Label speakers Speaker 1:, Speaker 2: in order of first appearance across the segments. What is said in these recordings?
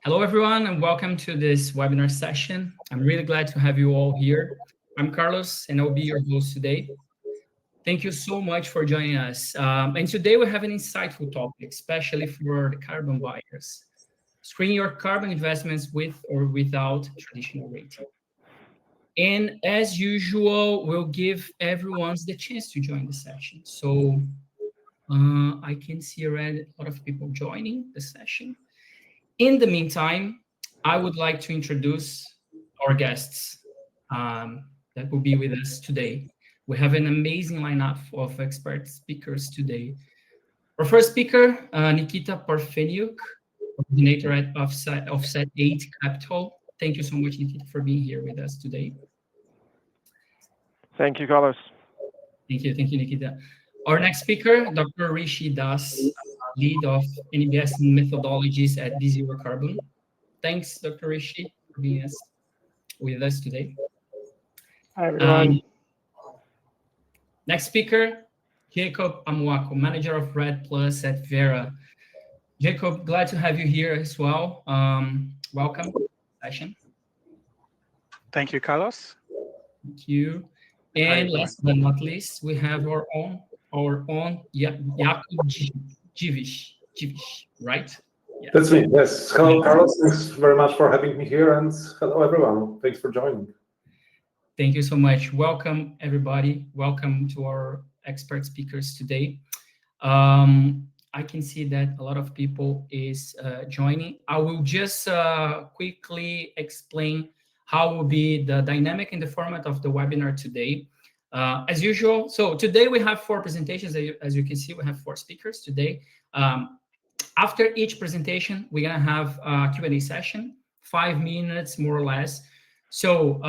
Speaker 1: Hello, everyone, and welcome to this webinar session. I'm really glad to have you all here. I'm Carlos, and I'll be your host today. Thank you so much for joining us. And today we have an insightful topic, especially for the carbon buyers. Screen your carbon investments with or without traditional rating. And as usual, we'll give everyone the chance to join the session. So I can see already a lot of people joining the session. In the meantime, I would like to introduce our guests that will be with us today. We have an amazing lineup of expert speakers today. Our first speaker, Nikita Parfeniuk, coordinator at Offset 8 Capital. Thank you so much, Nikita, for being here with us today.
Speaker 2: Thank you, Carlos.
Speaker 1: Thank you, Nikita. Our next speaker, Dr. Rishi Das, lead of NBS methodologies at D0 Carbon. Thanks, Dr. Rishi, for being with us today.
Speaker 2: Hi, everyone.
Speaker 1: Next speaker, Jacob Amuako, manager of Red Plus at Vera. Jacob, glad to have you here as well. Welcome to the session.
Speaker 3: Thank you, Carlos.
Speaker 1: Thank you. And last but not least, we have our own Jakub Dziwisz, right?
Speaker 4: Yes. That's me, yes. Hello, Carlos. Thanks very much for having me here, and hello, everyone. Thanks for joining.
Speaker 1: Thank you so much. Welcome, everybody. Welcome to our expert speakers today. I can see that a lot of people is joining. I will just quickly explain how will be the dynamic and the format of the webinar today. As usual, so today we have 4 presentations. As you can see, we have 4 speakers today. After each presentation, we're gonna have a Q&A session, 5 minutes more or less. So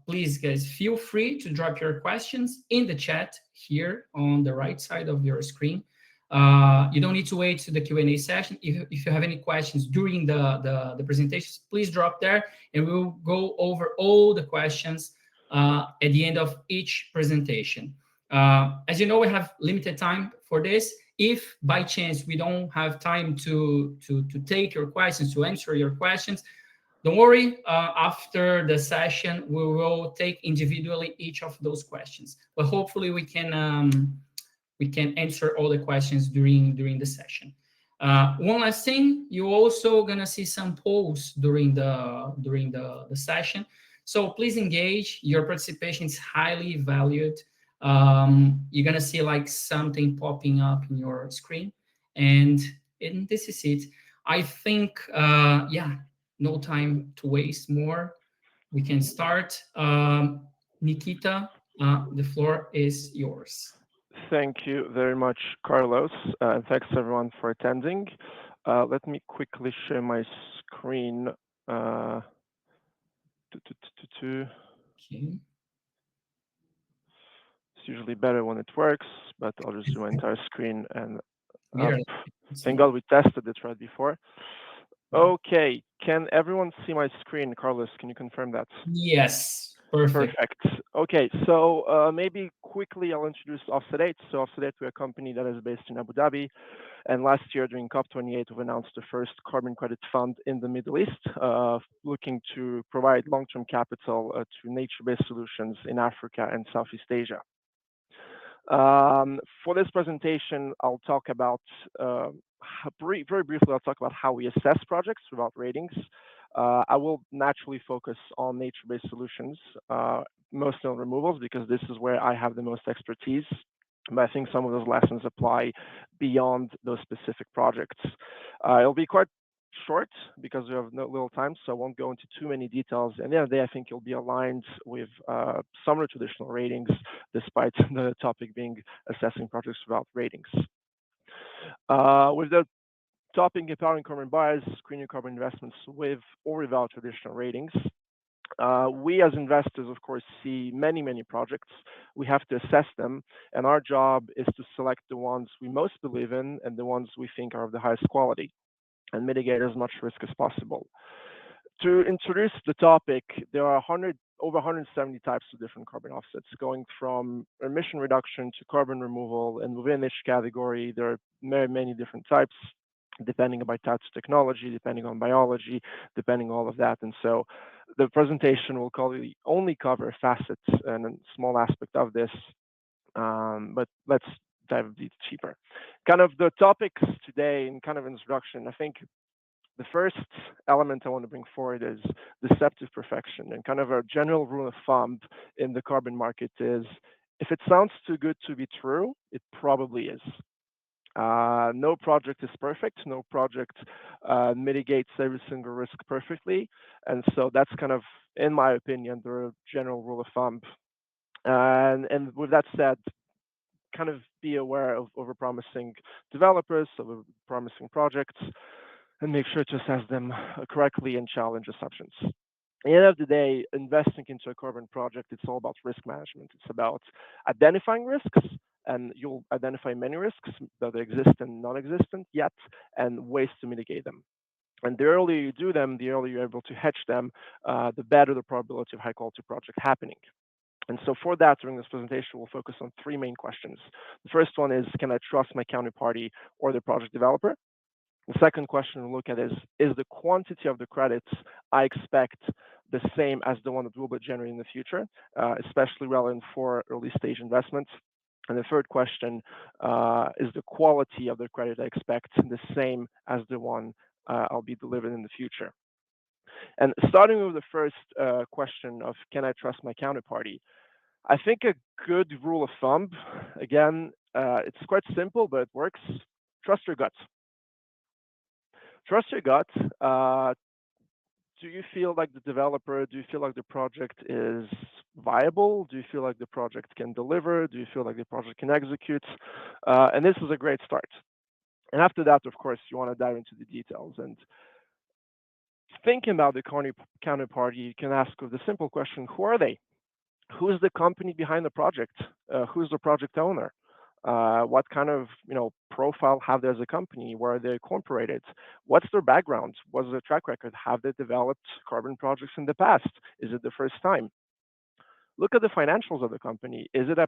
Speaker 1: please, guys, feel free to drop your questions in the chat here on the right side of your screen. You don't need to wait to the Q&A session. If you have any questions during the presentations, please drop there, and we'll go over all the questions at the end of each presentation. As you know, we have limited time for this. If by chance we don't have time to take your questions, to answer your questions, don't worry, after the session, we will take individually each of those questions. But hopefully we can answer all the questions during the session. One last thing, you're also gonna see some polls during the session. So please engage. Your participation is highly valued. You're gonna see like something popping up in your screen, and this is it. I think, yeah, no time to waste more. We can start. Nikita, the floor is yours.
Speaker 2: Thank you very much, Carlos. Thanks everyone for attending. Let me quickly share my screen.
Speaker 1: Okay.
Speaker 2: It's usually better when it works, but I'll just do my entire screen and
Speaker 1: Yeah.
Speaker 2: thank God we tested it right before. Okay, can everyone see my screen? Carlos, can you confirm that?
Speaker 1: Yes, perfect.
Speaker 2: Perfect. Okay, so maybe quickly I'll introduce Offset 8. So Offset 8, we're a company that is based in Abu Dhabi. And last year during COP28, we've announced the first carbon credit fund in the Middle East, looking to provide long-term capital to nature-based solutions in Africa and Southeast Asia. For this presentation, I'll talk about, very briefly, I'll talk about how we assess projects without ratings. I will naturally focus on nature-based solutions, mostly on removals, because this is where I have the most expertise. But I think some of those lessons apply beyond those specific projects. It'll be quite short because we have no little time, so I won't go into too many details. And the other day, I think you'll be aligned with some of the traditional ratings, despite the topic being assessing projects without ratings. With the topic empowering carbon buyers, screening carbon investments with or without traditional ratings. We as investors, of course, see many projects. We have to assess them, and our job is to select the ones we most believe in and the ones we think are of the highest quality and mitigate as much risk as possible. To introduce the topic, there are over 170 types of different carbon offsets, going from emission reduction to carbon removal, and within each category, there are many different types. depending on types of technology, depending on biology, depending on all of that. And so the presentation will only cover facets and a small aspect of this, but let's dive a bit cheaper. Kind of the topics today and kind of introduction, I think the first element I want to bring forward is deceptive perfection. And kind of a general rule of thumb in the carbon market is if it sounds too good to be true, it probably is. No project is perfect. No project mitigates every single risk perfectly. And so that's kind of, in my opinion, the general rule of thumb. And with that said, kind of be aware of overpromising developers, overpromising projects, and make sure to assess them correctly and challenge assumptions. At the end of the day, investing into a carbon project, it's all about risk management. It's about identifying risks, and you'll identify many risks that exist and non-existent yet, and ways to mitigate them. And the earlier you do them, the earlier you're able to hedge them, the better the probability of high quality project happening. And so for that, during this presentation, we'll focus on three main questions. The first one is, can I trust my counterparty or the project developer? The second question we'll look at is the quantity of the credits I expect the same as the one that will be generated in the future, especially relevant for early stage investments? And the third question is the quality of the credit I expect the same as the one I'll be delivered in the future. And starting with the first question of, can I trust my counterparty? I think a good rule of thumb, again, it's quite simple, but it works. Trust your gut. Trust your gut. Do you feel like the developer, do you feel like the project is viable? Do you feel like the project can deliver? Do you feel like the project can execute? And this is a great start. And after that, of course, you want to dive into the details. And thinking about the counterparty, you can ask with the simple question, who are they? Who's the company behind the project? Who's the project owner? What kind of profile have they as a company? Where are they incorporated? What's their background? What's their track record? Have they developed carbon projects in the past? Is it the first time? Look at the financials of the company. Is it a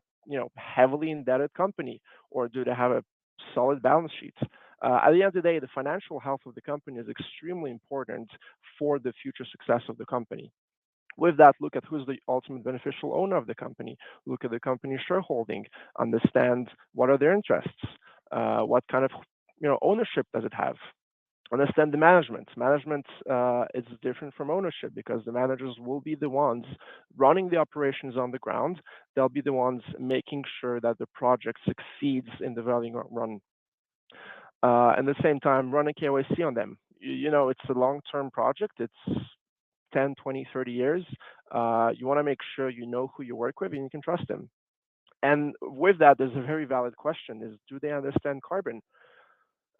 Speaker 2: heavily indebted company, or do they have a solid balance sheet? At the end of the day, the financial health of the company is extremely important for the future success of the company. With that, look at who's the ultimate beneficial owner of the company. Look at the company's shareholding. Understand what are their interests. What kind of ownership does it have? Understand the management. Management is different from ownership because the managers will be the ones running the operations on the ground. They'll be the ones making sure that the project succeeds in the value run. At the same time, run a KYC on them. It's a long-term project. It's 10, 20, 30 years. You want to make sure you know who you work with and you can trust them. And with that, there's a very valid question is, do they understand carbon?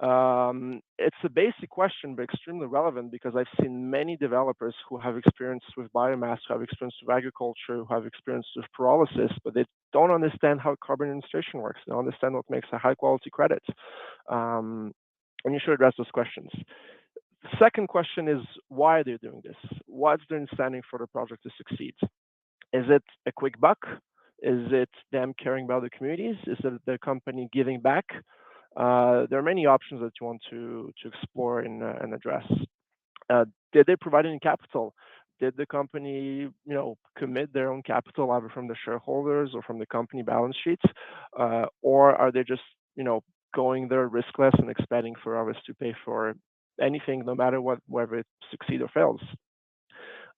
Speaker 2: It's a basic question, but extremely relevant because I've seen many developers who have experience with biomass, who have experience with agriculture, who have experience with pyrolysis, but they don't understand how carbon administration works. They don't understand what makes a high quality credit. And you should address those questions. The second question is, why are they doing this? What's their understanding for the project to succeed? Is it a quick buck? Is it them caring about the communities? Is it the company giving back? There are many options that you want to explore and address. Did they provide any capital? Did the company, commit their own capital either from the shareholders or from the company balance sheets, or are they just, going there riskless and expecting for others to pay for anything, no matter what, whether it succeeds or fails?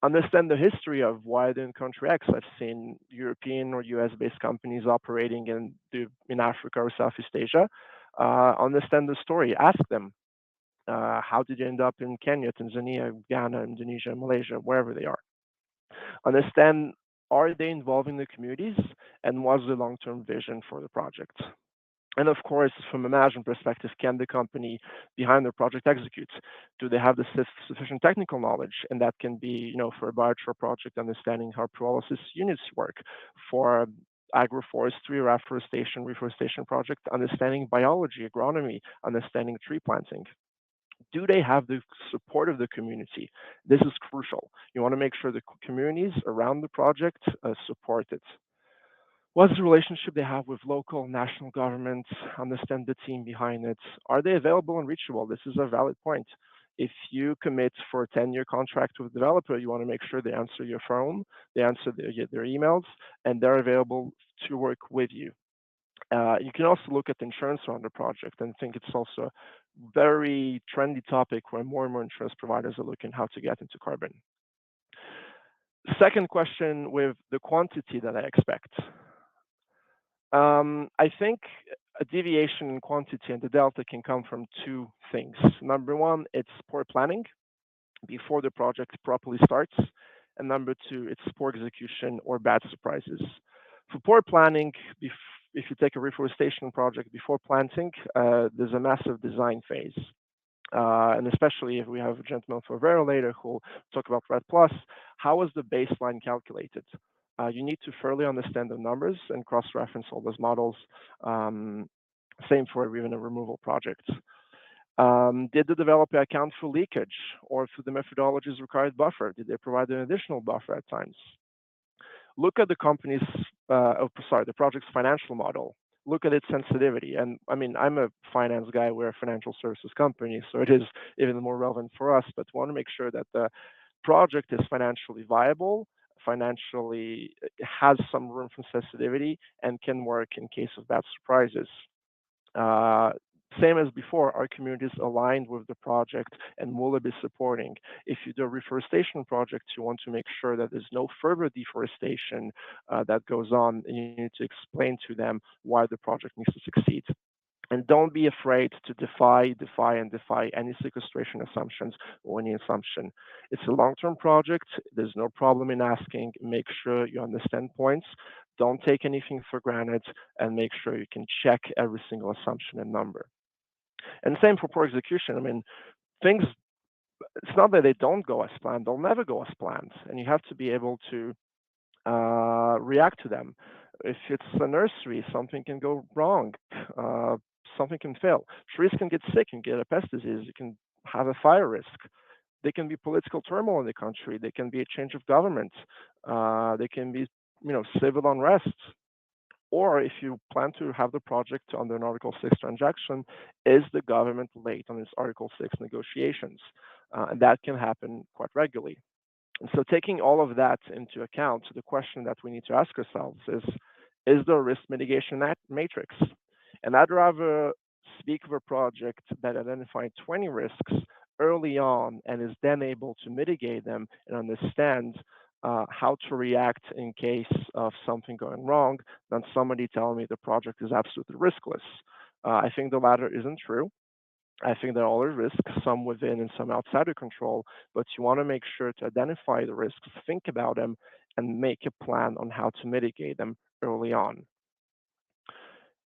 Speaker 2: Understand the history of why they're in country X. I've seen European or US-based companies operating in Africa or Southeast Asia. Understand the story. Ask them, how did you end up in Kenya, Tanzania, Ghana, Indonesia, Malaysia, wherever they are? Understand, are they involving the communities, and what's the long-term vision for the project? And of course, from a management perspective, can the company behind the project execute? Do they have the sufficient technical knowledge? And that can be, for a biochar project, understanding how pyrolysis units work. For agroforestry or reforestation project, understanding biology, agronomy, understanding tree planting. Do they have the support of the community? This is crucial. You want to make sure the communities around the project support it. What's the relationship they have with local, national governments? Understand the team behind it. Are they available and reachable? This is a valid point. If you commit for a 10-year contract with a developer, you want to make sure they answer your phone, they answer their emails, and they're available to work with you. You can also look at the insurance around the project and think it's also a very trendy topic where more and more insurance providers are looking how to get into carbon. Second question with the quantity that I expect. I think a deviation in quantity and the delta can come from two things. Number one, it's poor planning before the project properly starts. And number two, it's poor execution or bad surprises. For poor planning, if you take a reforestation project before planting, there's a massive design phase. And especially if we have a gentleman for Vero later who will talk about Red Plus, how is the baseline calculated? You need to thoroughly understand the numbers and cross-reference all those models. Same for even a removal project. Did the developer account for leakage or for the methodology's required buffer? Did they provide an additional buffer at times? Look at the the project's financial model. Look at its sensitivity. And I mean, I'm a finance guy, we're a financial services company, so it is even more relevant for us, but we want to make sure that the project is financially viable, financially has some room for sensitivity, and can work in case of bad surprises. Same as before, our community is aligned with the project and will be supporting. If you do a reforestation project, you want to make sure that there's no further deforestation that goes on, and you need to explain to them why the project needs to succeed. And don't be afraid to defy any sequestration assumptions or any assumption. It's a long-term project. There's no problem in asking. Make sure you understand points. Don't take anything for granted, and make sure you can check every single assumption and number. And same for poor execution. I mean, things, it's not that they don't go as planned, they'll never go as planned. And you have to be able to react to them. If it's a nursery, something can go wrong, something can fail. Trees can get sick and get a pest disease. You can have a fire risk. There can be political turmoil in the country. There can be a change of government. There can be, civil unrest. Or if you plan to have the project under an Article 6 transaction, is the government late on its Article 6 negotiations? And that can happen quite regularly. And so taking all of that into account, the question that we need to ask ourselves is there a risk mitigation matrix? And I'd rather speak of a project that identified 20 risks early on and is then able to mitigate them and understand how to react in case of something going wrong than somebody telling me the project is absolutely riskless. I think the latter isn't true. I think there are all risks, some within and some outside of control, but you want to make sure to identify the risks, think about them, and make a plan on how to mitigate them early on.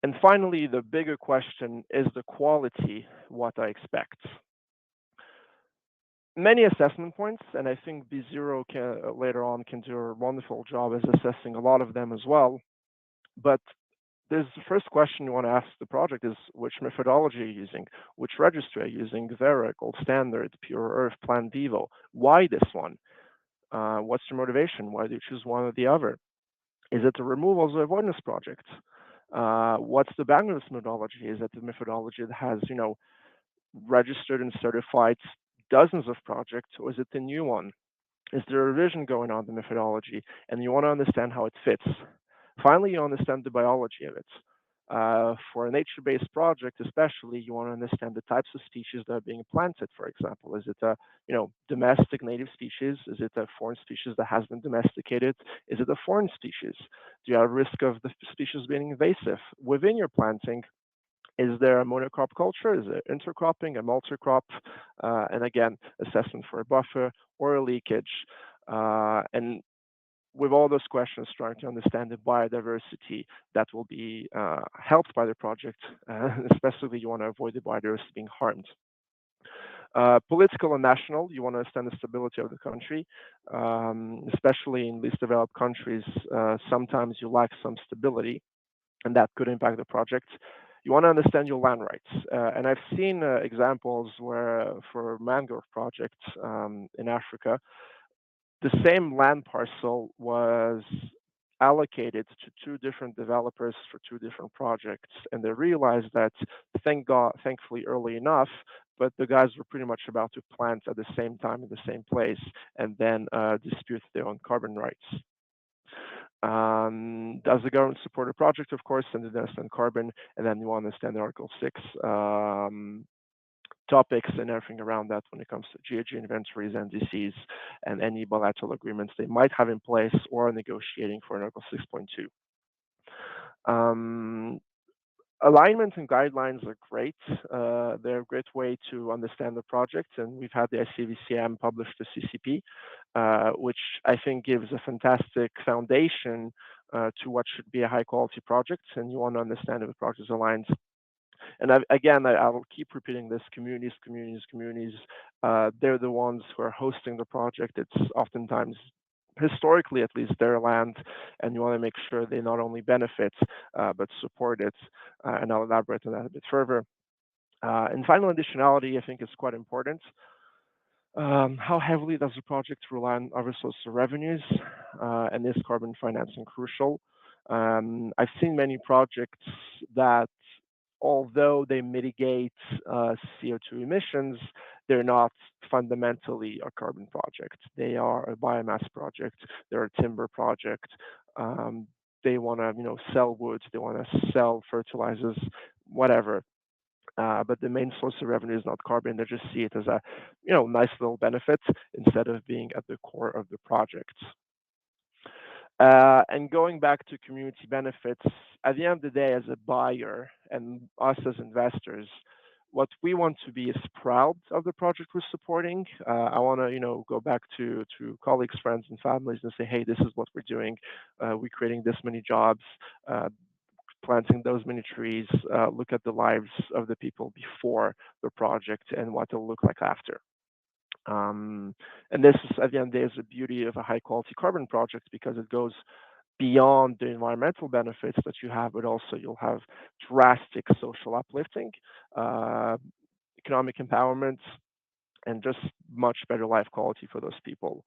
Speaker 2: And finally, the bigger question is the quality what I expect. Many assessment points, and I think B0 later on can do a wonderful job as assessing a lot of them as well. But there's the first question you want to ask the project is which methodology are you using? Which registry are you using? Vera, Gold Standard, Pure Earth, Plan Vivo. Why this one? What's your motivation? Why do you choose one or the other? Is it a removals or avoidance project? What's the boundless methodology? Is it the methodology that has, registered and certified dozens of projects, or is it the new one? Is there a revision going on in the methodology? And you want to understand how it fits. Finally, you understand the biology of it. For a nature-based project, especially, you want to understand the types of species that are being planted. For example, is it a domestic native species? Is it a foreign species that has been domesticated? Is it a foreign species? Do you have risk of the species being invasive within your planting? Is there a monocrop culture? Is it intercropping, a multi-crop? And again, assessment for a buffer or a leakage. And with all those questions, trying to understand the biodiversity that will be helped by the project, especially you want to avoid the biodiversity being harmed. Political and national, you want to understand the stability of the country, especially in least developed countries. Sometimes you lack some stability, and that could impact the project. You want to understand your land rights. And I've seen examples where for mangrove projects in Africa, the same land parcel was allocated to two different developers for two different projects, and they realized that, thankfully early enough, but the guys were pretty much about to plant at the same time in the same place, and then dispute their own carbon rights. Does the government support a project? Of course, and they understand carbon, and then you want to understand Article 6 topics and everything around that when it comes to GHG inventories, NDCs, and any bilateral agreements they might have in place or are negotiating for an Article 6.2. Alignment and guidelines are great. They're a great way to understand the project, and we've had the ICVCM publish the CCP, which I think gives a fantastic foundation to what should be a high quality project, and you want to understand if the project is aligned. And I will keep repeating this: communities. They're the ones who are hosting the project. It's oftentimes, historically at least, their land, and you want to make sure they not only benefit but support it. And I'll elaborate on that a bit further. And final additionality, I think, is quite important. How heavily does the project rely on other sources of revenues, and is carbon financing crucial? I've seen many projects that, although they mitigate CO2 emissions, they're not fundamentally a carbon project. They are a biomass project. They're a timber project. They want to, sell wood. They want to sell fertilizers, whatever. But the main source of revenue is not carbon. They just see it as a, nice little benefit instead of being at the core of the project. And going back to community benefits, at the end of the day, as a buyer and us as investors, what we want to be is proud of the project we're supporting. I want to, go back to colleagues, friends, and families and say, hey, this is what we're doing. We're creating this many jobs, planting those many trees. Look at the lives of the people before the project and what it'll look like after. And this is, at the end of the day, is the beauty of a high quality carbon project, because it goes beyond the environmental benefits that you have, but also you'll have drastic social uplifting, economic empowerment, and just much better life quality for those people.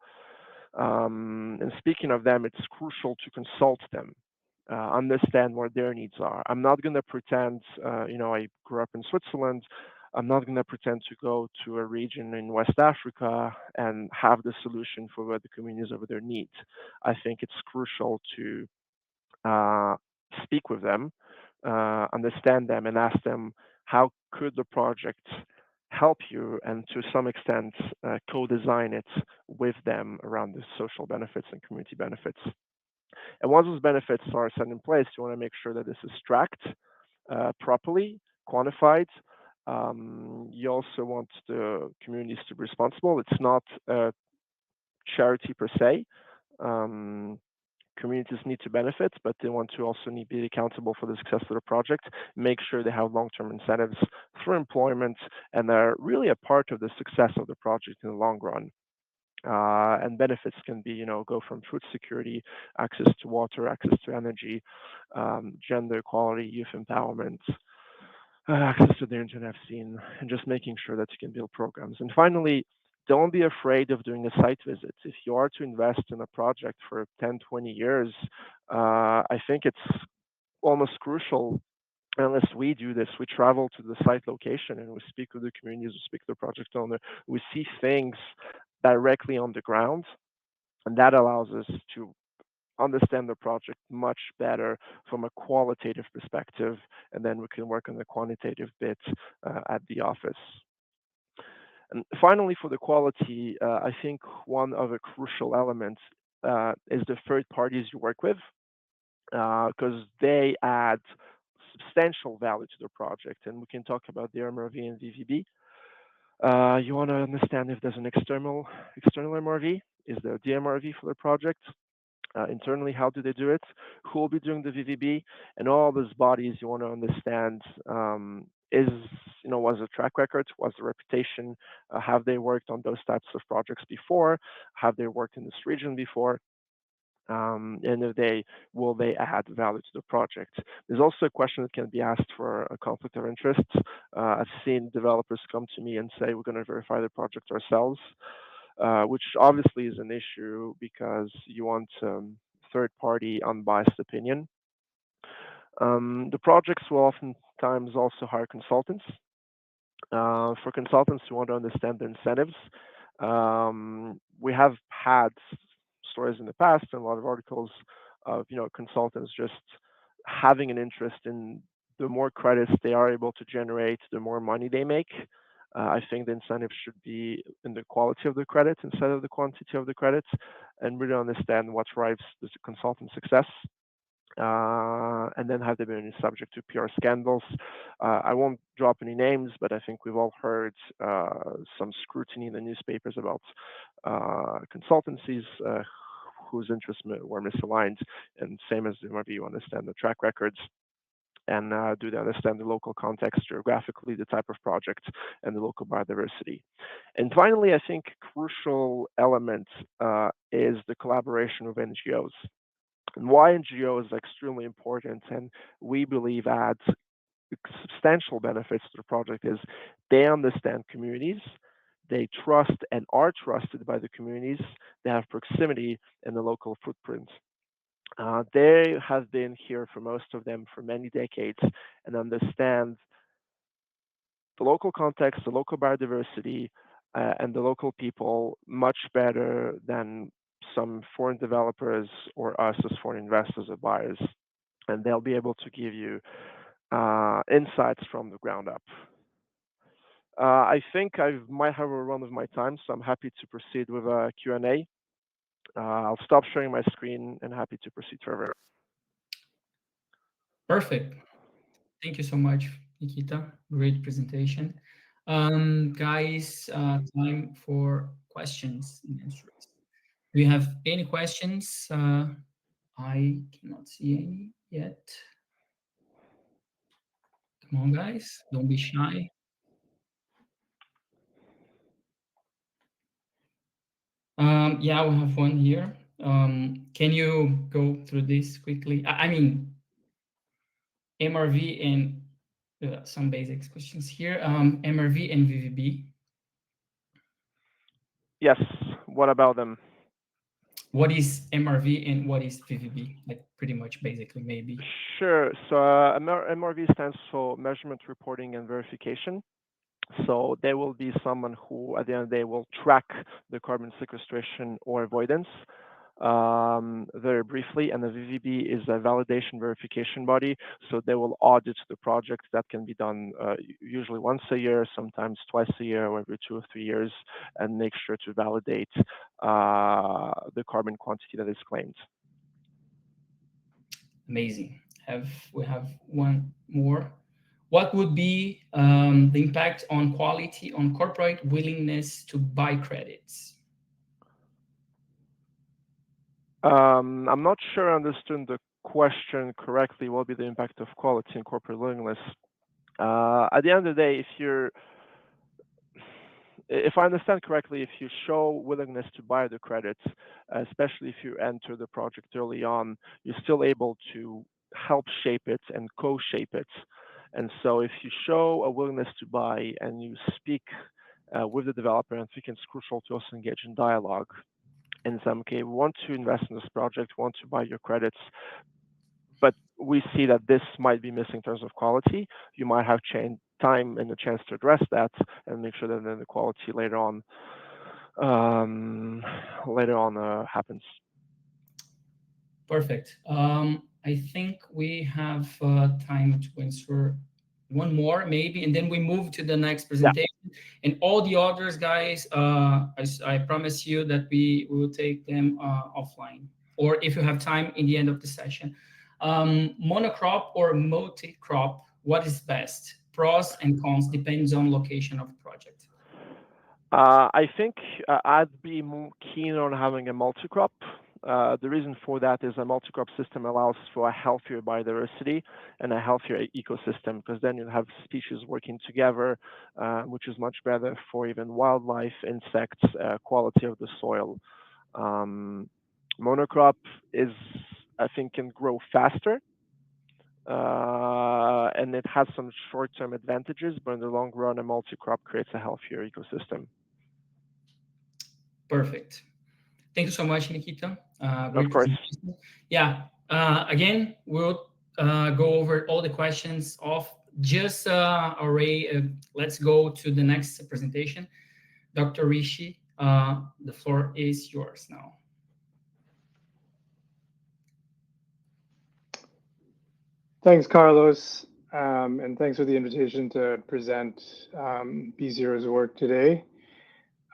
Speaker 2: And speaking of them, it's crucial to consult them, understand what their needs are. I'm not going to pretend, I grew up in Switzerland. I'm not going to pretend to go to a region in West Africa and have the solution for what the communities over there need. I think it's crucial to speak with them, understand them, and ask them, how could the project help you, and to some extent co-design it with them around the social benefits and community benefits. And once those benefits are set in place, you want to make sure that this is tracked properly, quantified. You also want the communities to be responsible. It's not a charity per se. Communities need to benefit, but they want to also be accountable for the success of the project, make sure they have long-term incentives through employment, and are really a part of the success of the project in the long run. And benefits can be, go from food security, access to water, access to energy, gender equality, youth empowerment, access to the internet scene, and just making sure that you can build programs. And finally, don't be afraid of doing a site visit. If you are to invest in a project for 10, 20 years, I think it's almost crucial. Unless we do this, we travel to the site location and we speak with the communities, we speak to the project owner, we see things directly on the ground, and that allows us to understand the project much better from a qualitative perspective, and then we can work on the quantitative bit at the office. And finally, for the quality, I think one of the crucial elements is the third parties you work with, because they add substantial value to the project. And we can talk about the MRV and VVB. You want to understand if there's an external MRV. Is there a DMRV for the project? Internally, how do they do it? Who will be doing the VVB? And all those bodies you want to understand, was the track record, was the reputation, have they worked on those types of projects before? Have they worked in this region before? And if will they add value to the project? There's also a question that can be asked for a conflict of interest. I've seen developers come to me and say, we're going to verify the project ourselves, which obviously is an issue, because you want third-party unbiased opinion. The projects will oftentimes also hire consultants. For consultants who want to understand the incentives, we have had stories in the past and a lot of articles of consultants just having an interest in the more credits they are able to generate, the more money they make. I think the incentive should be in the quality of the credits instead of the quantity of the credits, and really understand what drives the consultant success. And then have they been subject to PR scandals? I won't drop any names, but I think we've all heard some scrutiny in the newspapers about consultancies whose interests were misaligned, and same as maybe you understand the track records. And do they understand the local context geographically, the type of project, and the local biodiversity? And finally, I think crucial element is the collaboration with NGOs. And why NGOs is extremely important, and we believe adds substantial benefits to the project, is they understand communities, they trust and are trusted by the communities, they have proximity in the local footprint. They have been here for most of them for many decades and understand the local context, the local biodiversity, and the local people much better than some foreign developers or us as foreign investors or buyers. And they'll be able to give you insights from the ground up. I think I might have a run of my time, so I'm happy to proceed with a Q&A. I'll stop sharing my screen and happy to proceed further.
Speaker 1: Perfect. Thank you so much, Nikita. Great presentation. Guys, time for questions and answers. Do you have any questions? I cannot see any yet. Come on, guys, don't be shy. Yeah, we have one here. Can you go through this quickly? I mean, MRV and some basic questions here. MRV and VVB.
Speaker 2: Yes, what about them?
Speaker 1: What is MRV and what is VVB? Like pretty much basically, maybe.
Speaker 2: Sure. So MRV stands for Measurement, Reporting, and Verification. So there will be someone who, at the end of the day, will track the carbon sequestration or avoidance. Very briefly, and the VVB is a validation verification body, so they will audit the project. That can be done usually once a year, sometimes twice a year, or every 2 or 3 years, and make sure to validate the carbon quantity that is claimed.
Speaker 1: Amazing. We have one more. What would be the impact on quality on corporate willingness to buy credits?
Speaker 2: I'm not sure I understood the question correctly. What will be the impact of quality and corporate willingness? At the end of the day, if I understand correctly, if you show willingness to buy the credits, especially if you enter the project early on, you're still able to help shape it and co-shape it. And so if you show a willingness to buy and you speak with the developer, and I think it's crucial to also engage in dialogue and say, okay, we want to invest in this project, we want to buy your credits, but we see that this might be missing in terms of quality. You might have time and a chance to address that and make sure that then the quality later on happens.
Speaker 1: Perfect. I think we have time to answer one more maybe, and then we move to the next presentation. Yeah. And all the others, guys, I promise you that we will take them offline, or if you have time in the end of the session. Monocrop or multi-crop, what is best? Pros and cons depends on location of the project.
Speaker 2: I think I'd be more keen on having a multi-crop. The reason for that is a multi-crop system allows for a healthier biodiversity and a healthier ecosystem, because then you have species working together, which is much better for even wildlife, insects, quality of the soil. Monocrop is, I think, can grow faster, and it has some short-term advantages, but in the long run, a multi-crop creates a healthier ecosystem.
Speaker 1: Perfect. Thank you so much, Nikita.
Speaker 2: Of
Speaker 1: Great
Speaker 2: course.
Speaker 1: presentation. Yeah. Again, we'll go over all the questions of just array. Let's go to the next presentation. Dr. Rishi, the floor is yours now.
Speaker 5: Thanks, Carlos, and thanks for the invitation to present B0's work today.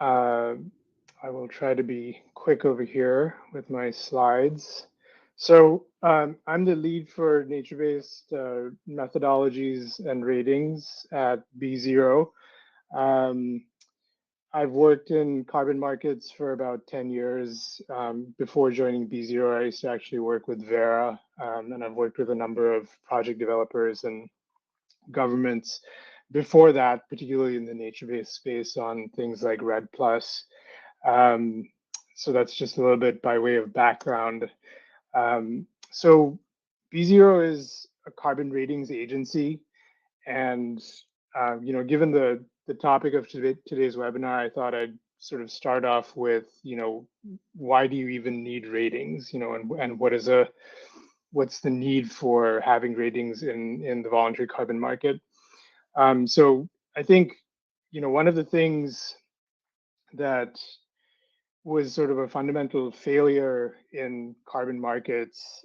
Speaker 5: I will try to be quick over here with my slides. So I'm the lead for nature-based methodologies and ratings at B0. I've worked in carbon markets for about 10 years. Before joining B0, I used to actually work with Vera, and I've worked with a number of project developers and governments before that, particularly in the nature-based space on things like REDD+. So that's just a little bit by way of background. So B0 is a carbon ratings agency, and given the topic of today's webinar, I thought I'd sort of start off with, why do you even need ratings, and what's the need for having ratings in the voluntary carbon market? So I think, one of the things that was sort of a fundamental failure in carbon markets,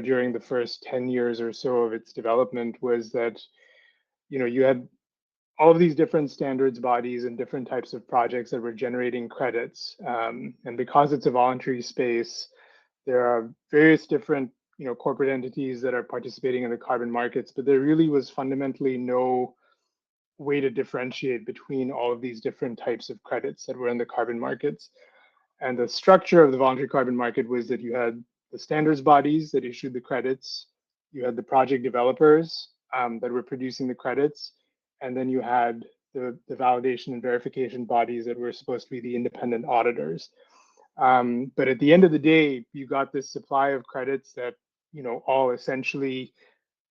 Speaker 5: during the first 10 years or so of its development was that, you had all of these different standards bodies and different types of projects that were generating credits. And because it's a voluntary space, there are various different, corporate entities that are participating in the carbon markets, but there really was fundamentally no way to differentiate between all of these different types of credits that were in the carbon markets. And the structure of the voluntary carbon market was that you had the standards bodies that issued the credits, you had the project developers that were producing the credits, and then you had the validation and verification bodies that were supposed to be the independent auditors. But at the end of the day, you got this supply of credits that, all essentially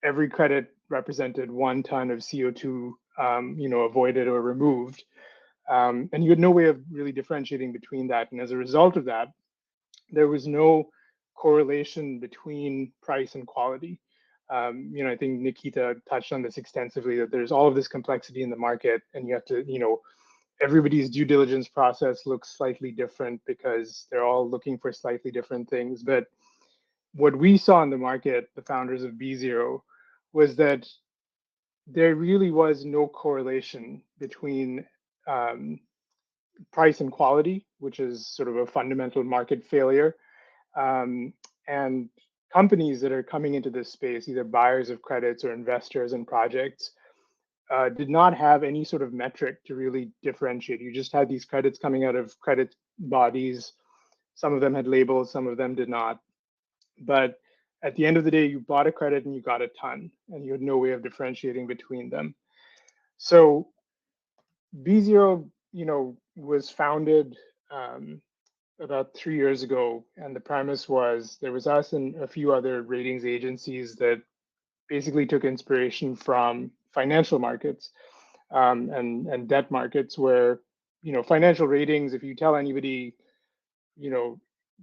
Speaker 5: every credit represented 1 ton of CO2, avoided or removed. And you had no way of really differentiating between that. And as a result of that, there was no correlation between price and quality. I think Nikita touched on this extensively, that there's all of this complexity in the market, and you have to, everybody's due diligence process looks slightly different because they're all looking for slightly different things. But what we saw in the market, the founders of B0, was that there really was no correlation between price and quality, which is sort of a fundamental market failure. And companies that are coming into this space, either buyers of credits or investors in projects, did not have any sort of metric to really differentiate. You just had these credits coming out of credit bodies. Some of them had labels, some of them did not. But at the end of the day, you bought a credit and you got a ton, and you had no way of differentiating between them. So B0, was founded about 3 years ago, and the premise was there was us and a few other ratings agencies that basically took inspiration from financial markets and debt markets, where financial ratings, if you tell anybody,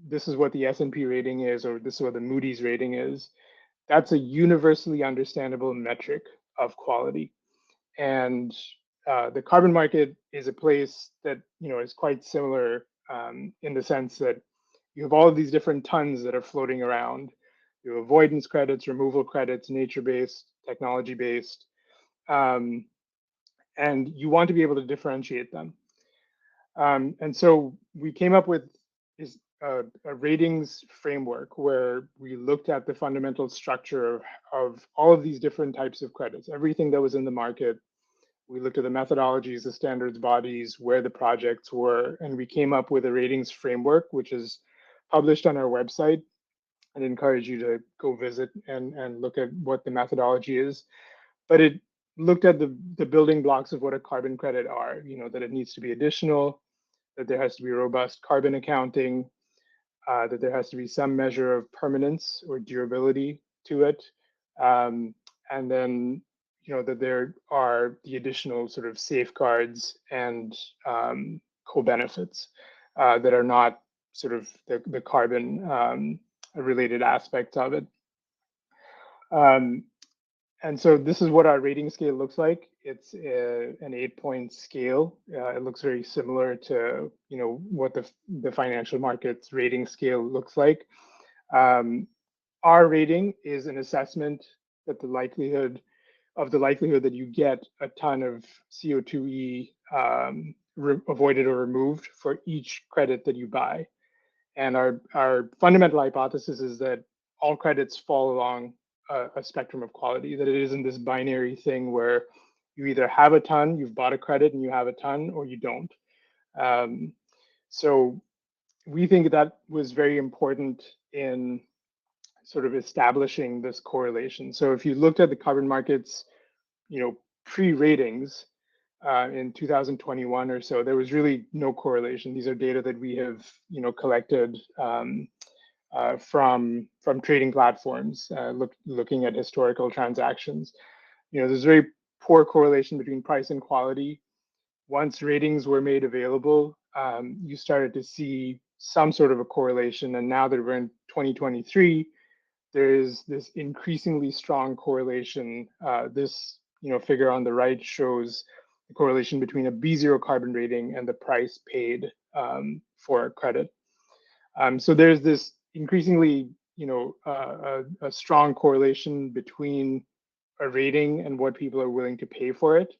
Speaker 5: this is what the S&P rating is, or this is what the Moody's rating is, that's a universally understandable metric of quality. And the carbon market is a place that is quite similar in the sense that you have all of these different tons that are floating around. You have avoidance credits, removal credits, nature-based, technology-based, and you want to be able to differentiate them. And so we came up with a ratings framework where we looked at the fundamental structure of all of these different types of credits, everything that was in the market. We looked at the methodologies, the standards bodies, where the projects were, and we came up with a ratings framework, which is published on our website. I'd encourage you to go visit and look at what the methodology is. But it looked at the building blocks of what a carbon credit are, that it needs to be additional, that there has to be robust carbon accounting, that there has to be some measure of permanence or durability to it, and then that there are the additional sort of safeguards and co-benefits that are not sort of the carbon related aspects of it. And so this is what our rating scale looks like. It's an 8-point scale. It looks very similar to what the financial markets rating scale looks like. Our rating is an assessment that the likelihood that you get a ton of CO2e avoided or removed for each credit that you buy. And our fundamental hypothesis is that all credits fall along a spectrum of quality, that it isn't this binary thing where you either have a ton, you've bought a credit and you have a ton, or you don't. So we think that was very important in sort of establishing this correlation. So if you looked at the carbon markets, pre-ratings in 2021 or so, there was really no correlation. These are data that we have, collected from trading platforms, looking at historical transactions. There's very poor correlation between price and quality. Once ratings were made available, you started to see some sort of a correlation. And now that we're in 2023, there is this increasingly strong correlation. This figure on the right shows the correlation between a B0 carbon rating and the price paid for a credit. So there's this increasingly, a strong correlation between a rating and what people are willing to pay for it.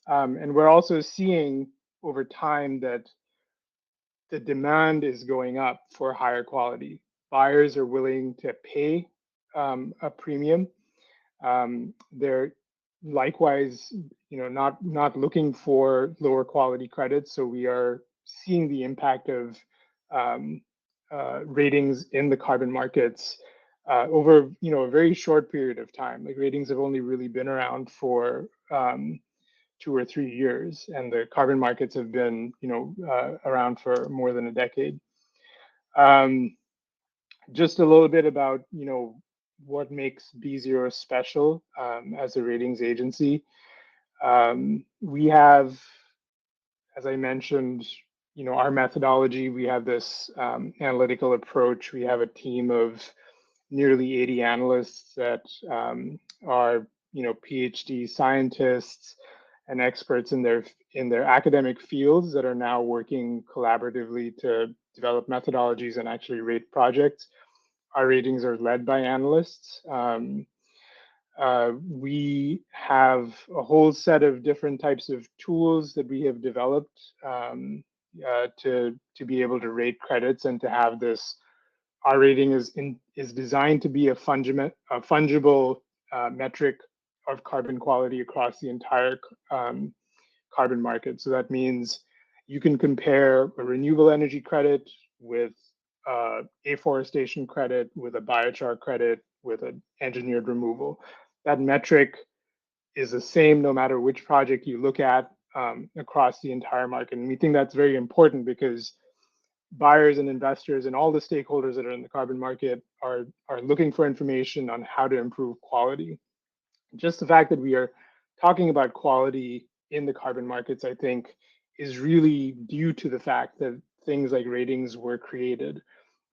Speaker 5: And we're also seeing over time that the demand is going up for higher quality. Buyers are willing to pay a premium. They're likewise, not looking for lower quality credits. So we are seeing the impact of ratings in the carbon markets over a very short period of time. Like ratings have only really been around for 2 or 3 years, and the carbon markets have been around for more than a decade. Just a little bit about what makes B0 special as a ratings agency. We have, as I mentioned, our methodology. We have this analytical approach. We have a team of nearly 80 analysts that are PhD scientists and experts in their academic fields that are now working collaboratively to develop methodologies and actually rate projects. Our ratings are led by analysts. We have a whole set of different types of tools that we have developed to be able to rate credits and to have this. Our rating is designed to be a fungible metric of carbon quality across the entire carbon market. So that means you can compare a renewable energy credit with afforestation credit, with a biochar credit, with an engineered removal. That metric is the same no matter which project you look at across the entire market. And we think that's very important because buyers and investors and all the stakeholders that are in the carbon market are looking for information on how to improve quality. Just the fact that we are talking about quality in the carbon markets, I think, is really due to the fact that things like ratings were created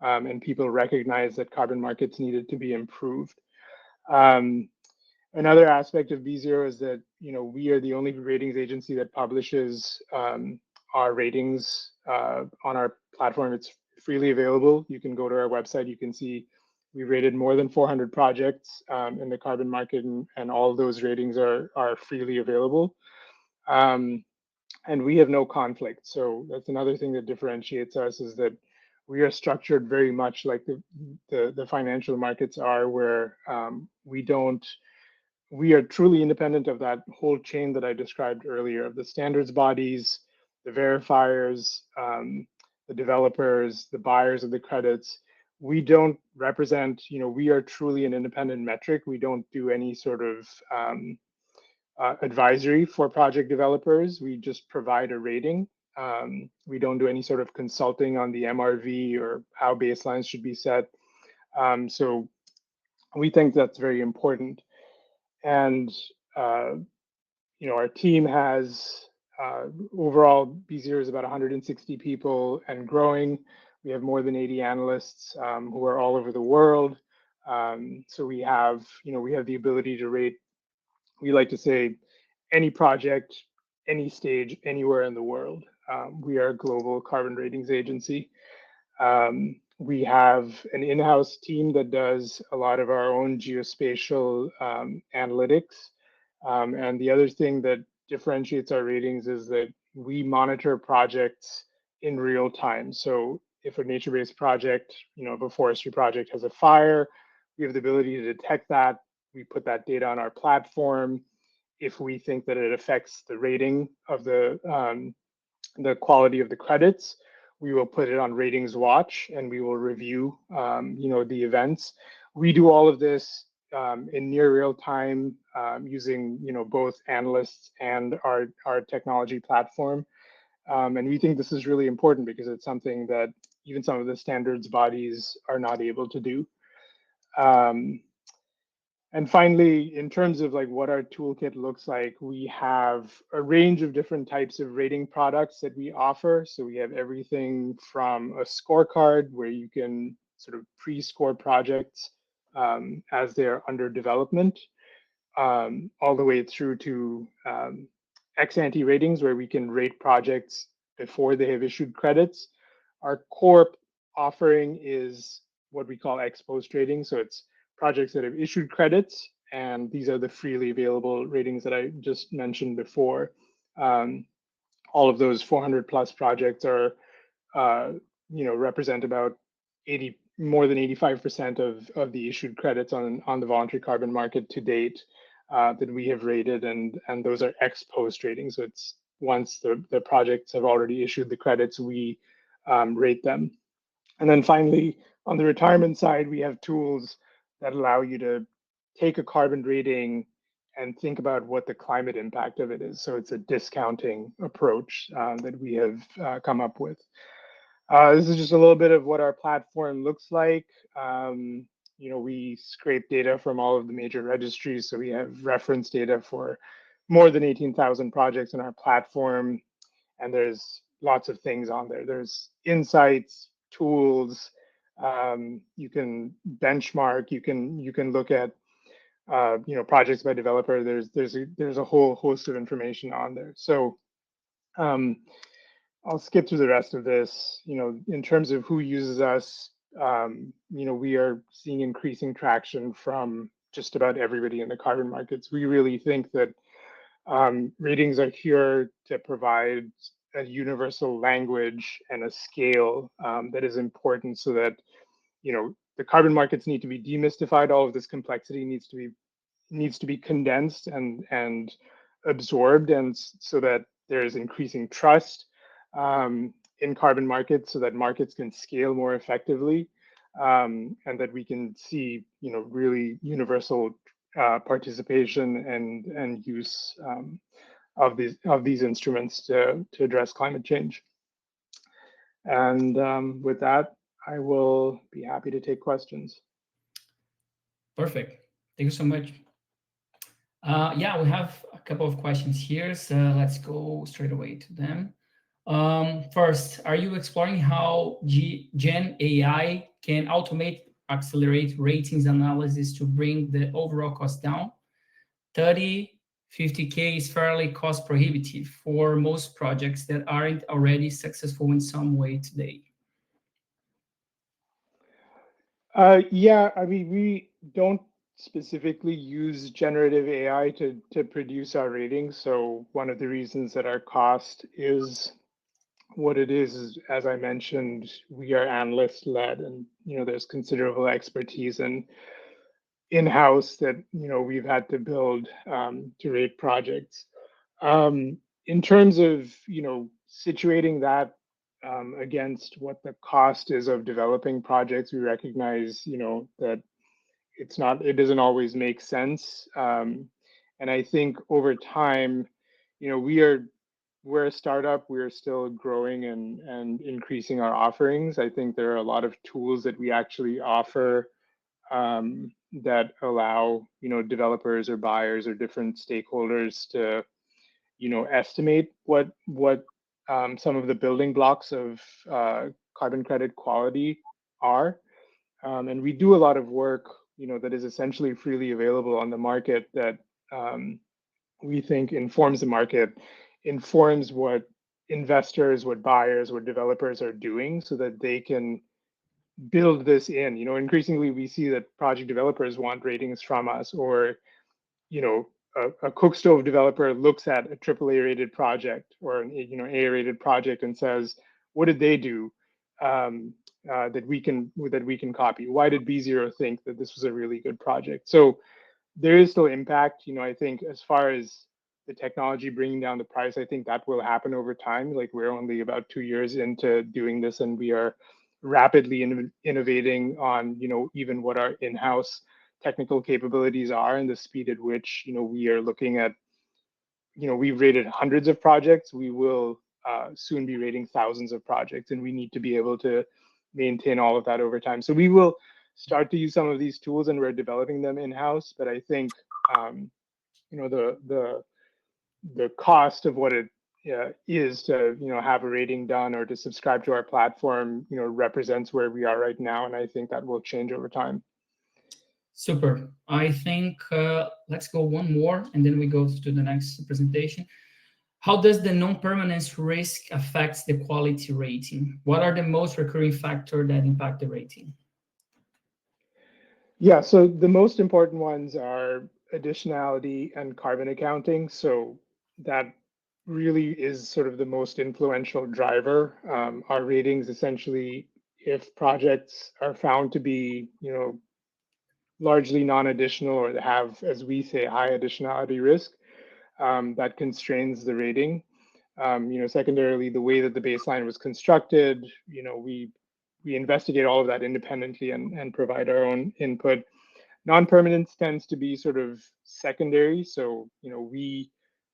Speaker 5: and people recognize that carbon markets needed to be improved. Another aspect of B0 is that we are the only ratings agency that publishes our ratings on our platform. It's freely available. You can go to our website. You can see we rated more than 400 projects in the carbon market, and all those ratings are freely available. And we have no conflict. So that's another thing that differentiates us, is that we are structured very much like the financial markets are, where we are truly independent of that whole chain that I described earlier, of the standards bodies, the verifiers, the developers, the buyers of the credits. We don't represent, we are truly an independent metric. We don't do any sort of advisory for project developers. We just provide a rating. We don't do any sort of consulting on the MRV or how baselines should be set. So we think that's very important. And our team has overall, B0 is about 160 people and growing. We have more than 80 analysts who are all over the world. So we have the ability to rate, we like to say, any project, any stage, anywhere in the world. We are a global carbon ratings agency. We have an in-house team that does a lot of our own geospatial analytics. And the other thing that differentiates our ratings is that we monitor projects in real time. So if a nature-based project, if a forestry project has a fire, we have the ability to detect that. We put that data on our platform. If we think that it affects the rating of the quality of the credits, we will put it on ratings watch and we will review the events. We do all of this in near real time using both analysts and our technology platform. And we think this is really important because it's something that even some of the standards bodies are not able to do. And finally, in terms of like what our toolkit looks like, we have a range of different types of rating products that we offer. So we have everything from a scorecard where you can sort of pre-score projects as they're under development, all the way through to ex-ante ratings where we can rate projects before they have issued credits. Our core offering is what we call ex-post rating. So it's projects that have issued credits, and these are the freely available ratings that I just mentioned before. All of those 400 plus projects are, represent about more than 85% of the issued credits on the voluntary carbon market to date that we have rated, and those are ex-post ratings. So it's once the projects have already issued the credits, we rate them. And then finally, on the retirement side, we have tools that allow you to take a carbon rating and think about what the climate impact of it is. So it's a discounting approach that we have come up with. This is just a little bit of what our platform looks like. We scrape data from all of the major registries. So we have reference data for more than 18,000 projects in our platform. And there's lots of things on there. There's insights, tools, you can benchmark, you can look at projects by developer. There's a whole host of information on there. So I'll skip through the rest of this. In terms of who uses us, we are seeing increasing traction from just about everybody in the carbon markets. We really think that ratings are here to provide a universal language and a scale that is important, so that the carbon markets need to be demystified. All of this complexity needs to be condensed and absorbed, and so that there is increasing trust in carbon markets, so that markets can scale more effectively, and that we can see really universal participation and use of these instruments to address climate change. And with that, I will be happy to take questions.
Speaker 1: Perfect. Thank you so much. Yeah, we have a couple of questions here, so let's go straight away to them. First, are you exploring how Gen AI can accelerate ratings analysis to bring the overall cost down? 50K is fairly cost prohibitive for most projects that aren't already successful in some way today.
Speaker 5: Yeah, I mean, we don't specifically use generative AI to produce our ratings. So one of the reasons that our cost is what it is, as I mentioned, we are analyst led, and there's considerable expertise and in-house that we've had to build to rate projects. In terms of situating that against what the cost is of developing projects, we recognize that it doesn't always make sense. And I think over time, we're a startup, we're still growing and increasing our offerings. I think there are a lot of tools that we actually offer that allow developers or buyers or different stakeholders to estimate what some of the building blocks of carbon credit quality are. And we do a lot of work, that is essentially freely available on the market that we think informs the market, informs what investors, what buyers, what developers are doing so that they can build this in. Increasingly we see that project developers want ratings from us, or a cook stove developer looks at a AAA rated project or an A rated project and says, what did they do that we can copy? Why did B0 think that this was a really good project? So there is still impact. I think as far as the technology bringing down the price, I think that will happen over time. Like, we're only about 2 years into doing this, and we are rapidly innovating on even what our in-house technical capabilities are, and the speed at which we are looking at. We've rated hundreds of projects. We will soon be rating thousands of projects, and we need to be able to maintain all of that over time. So we will start to use some of these tools, and we're developing them in-house. But I think the cost of what it is to have a rating done or to subscribe to our platform represents where we are right now, and I think that will change over time.
Speaker 1: Super. I think let's go one more, and then we go to the next presentation. How does the non-permanence risk affect the quality rating? What are the most recurring factors that impact the rating?
Speaker 5: Yeah, so the most important ones are additionality and carbon accounting. So that really is sort of the most influential driver. Our ratings, essentially, if projects are found to be, largely non-additional, or have, as we say, high additionality risk, that constrains the rating. Secondarily, the way that the baseline was constructed, we investigate all of that independently and provide our own input. Non-permanence tends to be sort of secondary. So, we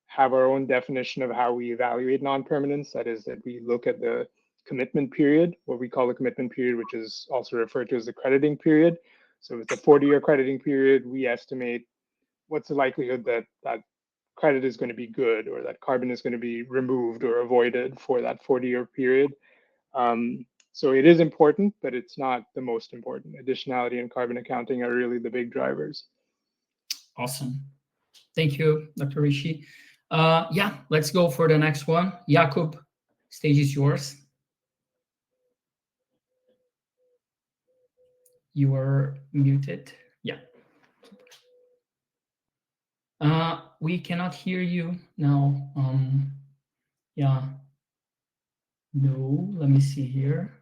Speaker 5: have our own definition of how we evaluate non-permanence. That is, that we look at the commitment period, what we call the commitment period, which is also referred to as the crediting period. So if it's a 40-year crediting period, we estimate what's the likelihood that that credit is going to be good, or that carbon is going to be removed or avoided for that 40-year period. So it is important, but it's not the most important. Additionality and carbon accounting are really the big drivers.
Speaker 1: Awesome. Thank you, Dr. Rishi. Yeah, let's go for the next one. Jakub, stage is yours. You are muted. Yeah. We cannot hear you now. Yeah. No, let me see here.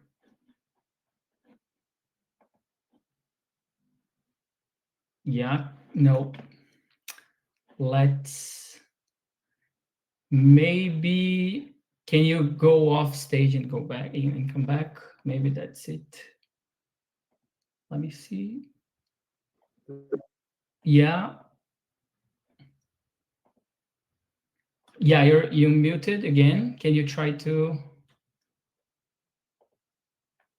Speaker 1: Yeah, no. Let's maybe, can you go off stage and go back and come back? Maybe that's it. Let me see. Yeah. Yeah, you're muted again. Can you try to?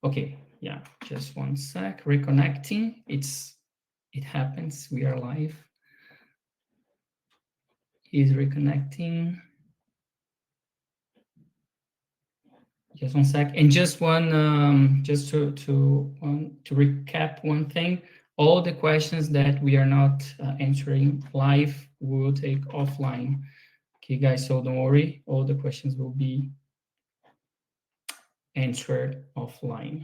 Speaker 1: Okay, yeah, just one sec. Reconnecting. It happens. We are live. He's reconnecting. Just one sec. And just one, just to recap one thing. All the questions that we are not answering live, we will take offline. Okay, guys. So don't worry. All the questions will be answered offline.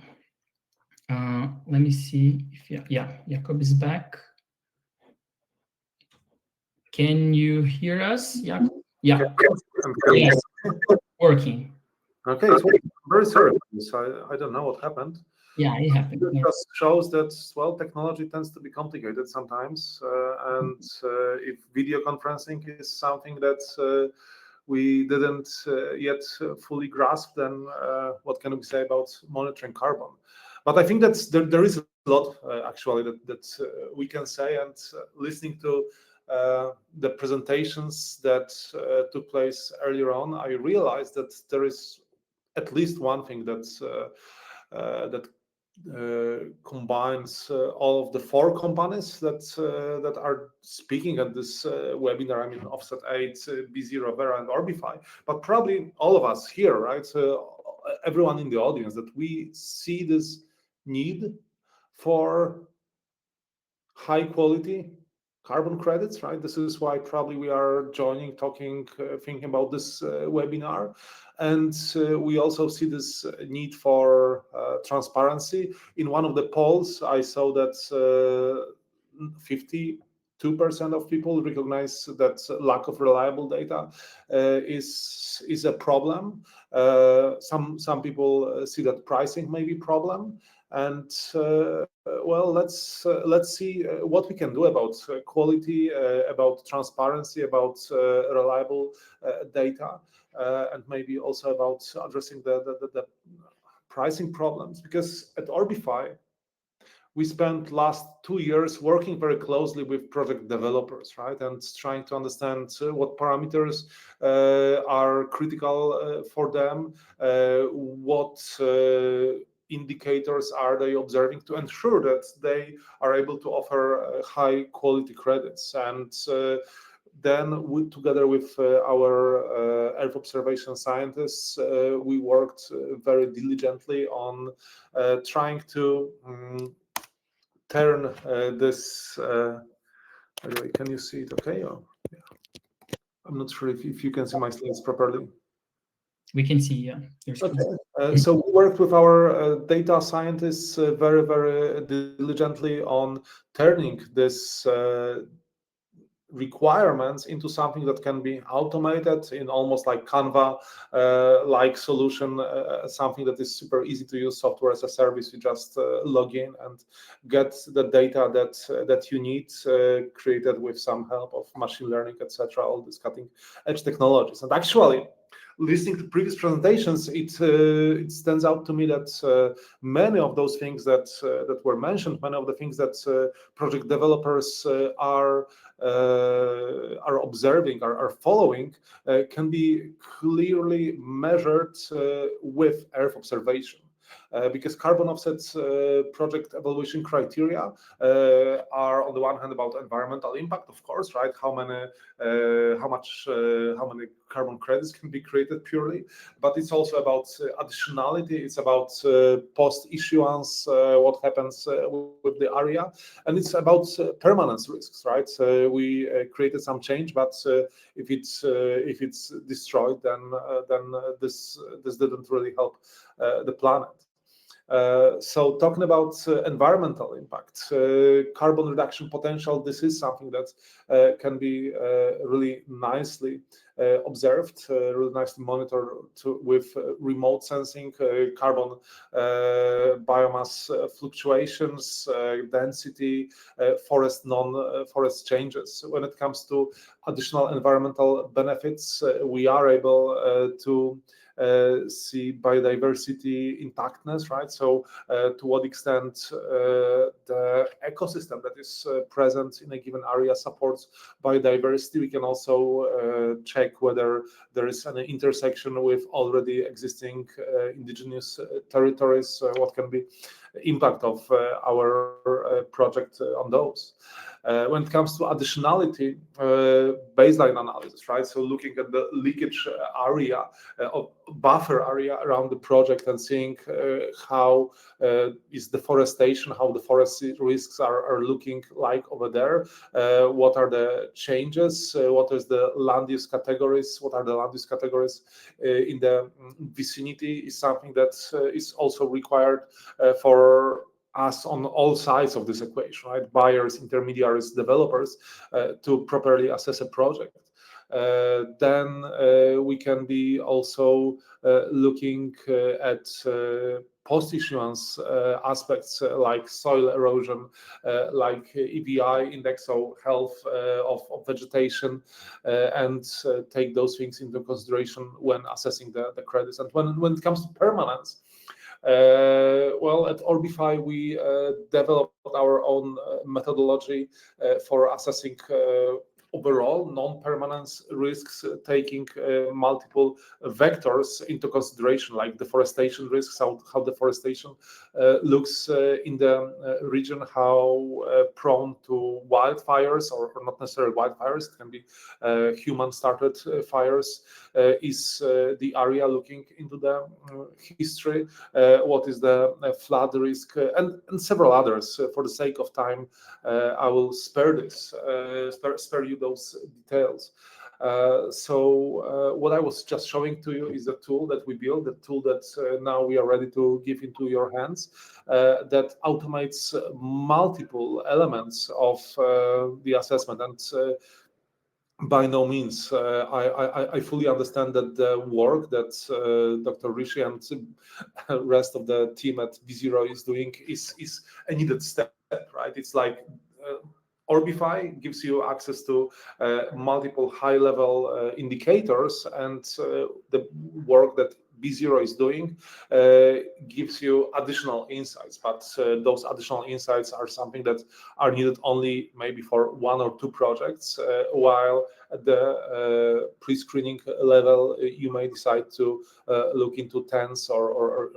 Speaker 1: Let me see if Jakub is back. Can you hear us, Jakub? Yeah. Yes. Working.
Speaker 4: Okay, it's working. Very sorry. I don't know what happened.
Speaker 1: Yeah, it happened.
Speaker 4: It just shows that, well, technology tends to be complicated sometimes. And if video conferencing is something that we didn't yet fully grasp, then what can we say about monitoring carbon? But I think that there is a lot, actually, that we can say. And listening to the presentations that took place earlier on, I realized that there is at least one thing that combines all of the 4 companies that are speaking at this webinar. I mean, Offset 8, B0, Vera, and Orbify, but probably all of us here, right? everyone in the audience that we see this need for high quality carbon credits, right? This is why probably we are joining, talking, thinking about this webinar. And we also see this need for transparency. In one of the polls, I saw that 52% of people recognize that lack of reliable data is a problem. Some people see that pricing may be a problem. And well, let's see what we can do about quality, about transparency, about reliable data, and maybe also about addressing the pricing problems. Because at Orbify, we spent last 2 years working very closely with project developers, right, and trying to understand what parameters are critical for them, what indicators are they observing to ensure that they are able to offer high quality credits. And then together with our Earth observation scientists, we worked very diligently on trying to turn this. Anyway, can you see it okay? Or, yeah. I'm not sure if you can see my slides properly.
Speaker 1: We can see, yeah.
Speaker 4: Okay. So we worked with our data scientists very diligently on turning this requirements into something that can be automated in almost like Canva like solution, something that is super easy to use, software as a service. You just log in and get the data that you need, created with some help of machine learning, etc., all these cutting edge technologies. And actually, listening to previous presentations, it stands out to me that many of those things that were mentioned, many of the things that project developers are observing, are following, can be clearly measured with Earth observation. Because carbon offset project evaluation criteria are on the one hand about environmental impact, of course, right? How many carbon credits can be created purely, but it's also about additionality. It's about post-issuance, what happens with the area, and it's about permanence risks, right? We created some change, but if it's destroyed, then this didn't really help the planet. So talking about environmental impact, carbon reduction potential, this is something that can be really nicely observed, really nicely monitored with remote sensing, carbon biomass fluctuations, density, forest, non-forest changes. When it comes to additional environmental benefits, we are able to see biodiversity intactness, right? So to what extent the ecosystem that is present in a given area supports biodiversity. We can also check whether there is an intersection with already existing indigenous territories, what can be the impact of our project on those. When it comes to additionality, baseline analysis, right? So looking at the leakage area, of buffer area around the project and seeing how is deforestation, how the forest risks are looking like over there, what are the changes, what is the land use categories, what are the land use categories in the vicinity is something that is also required for us on all sides of this equation, right? Buyers, intermediaries, developers, to properly assess a project. Then we can be also looking at post-issuance aspects like soil erosion, like EVI, index of health of vegetation, and take those things into consideration when assessing the credits. And when it comes to permanence, well, at Orbify, we developed our own methodology for assessing overall non-permanence risks, taking multiple vectors into consideration, like deforestation risks, how deforestation looks in the region, how prone to wildfires, or not necessarily wildfires, it can be human-started fires, is the area looking into the history, what is the flood risk, and several others. For the sake of time, I will spare you those details. So what I was just showing to you is a tool that we built, the tool that now we are ready to give into your hands, that automates multiple elements of the assessment. And by no means, I fully understand that the work that Dr. Rishi and rest of the team at B0 is doing is a needed step, right? It's like Orbify gives you access to multiple high-level indicators, and the work that B0 is doing gives you additional insights, but those additional insights are something that are needed only maybe for one or two projects, while at the pre-screening level, you may decide to look into tens or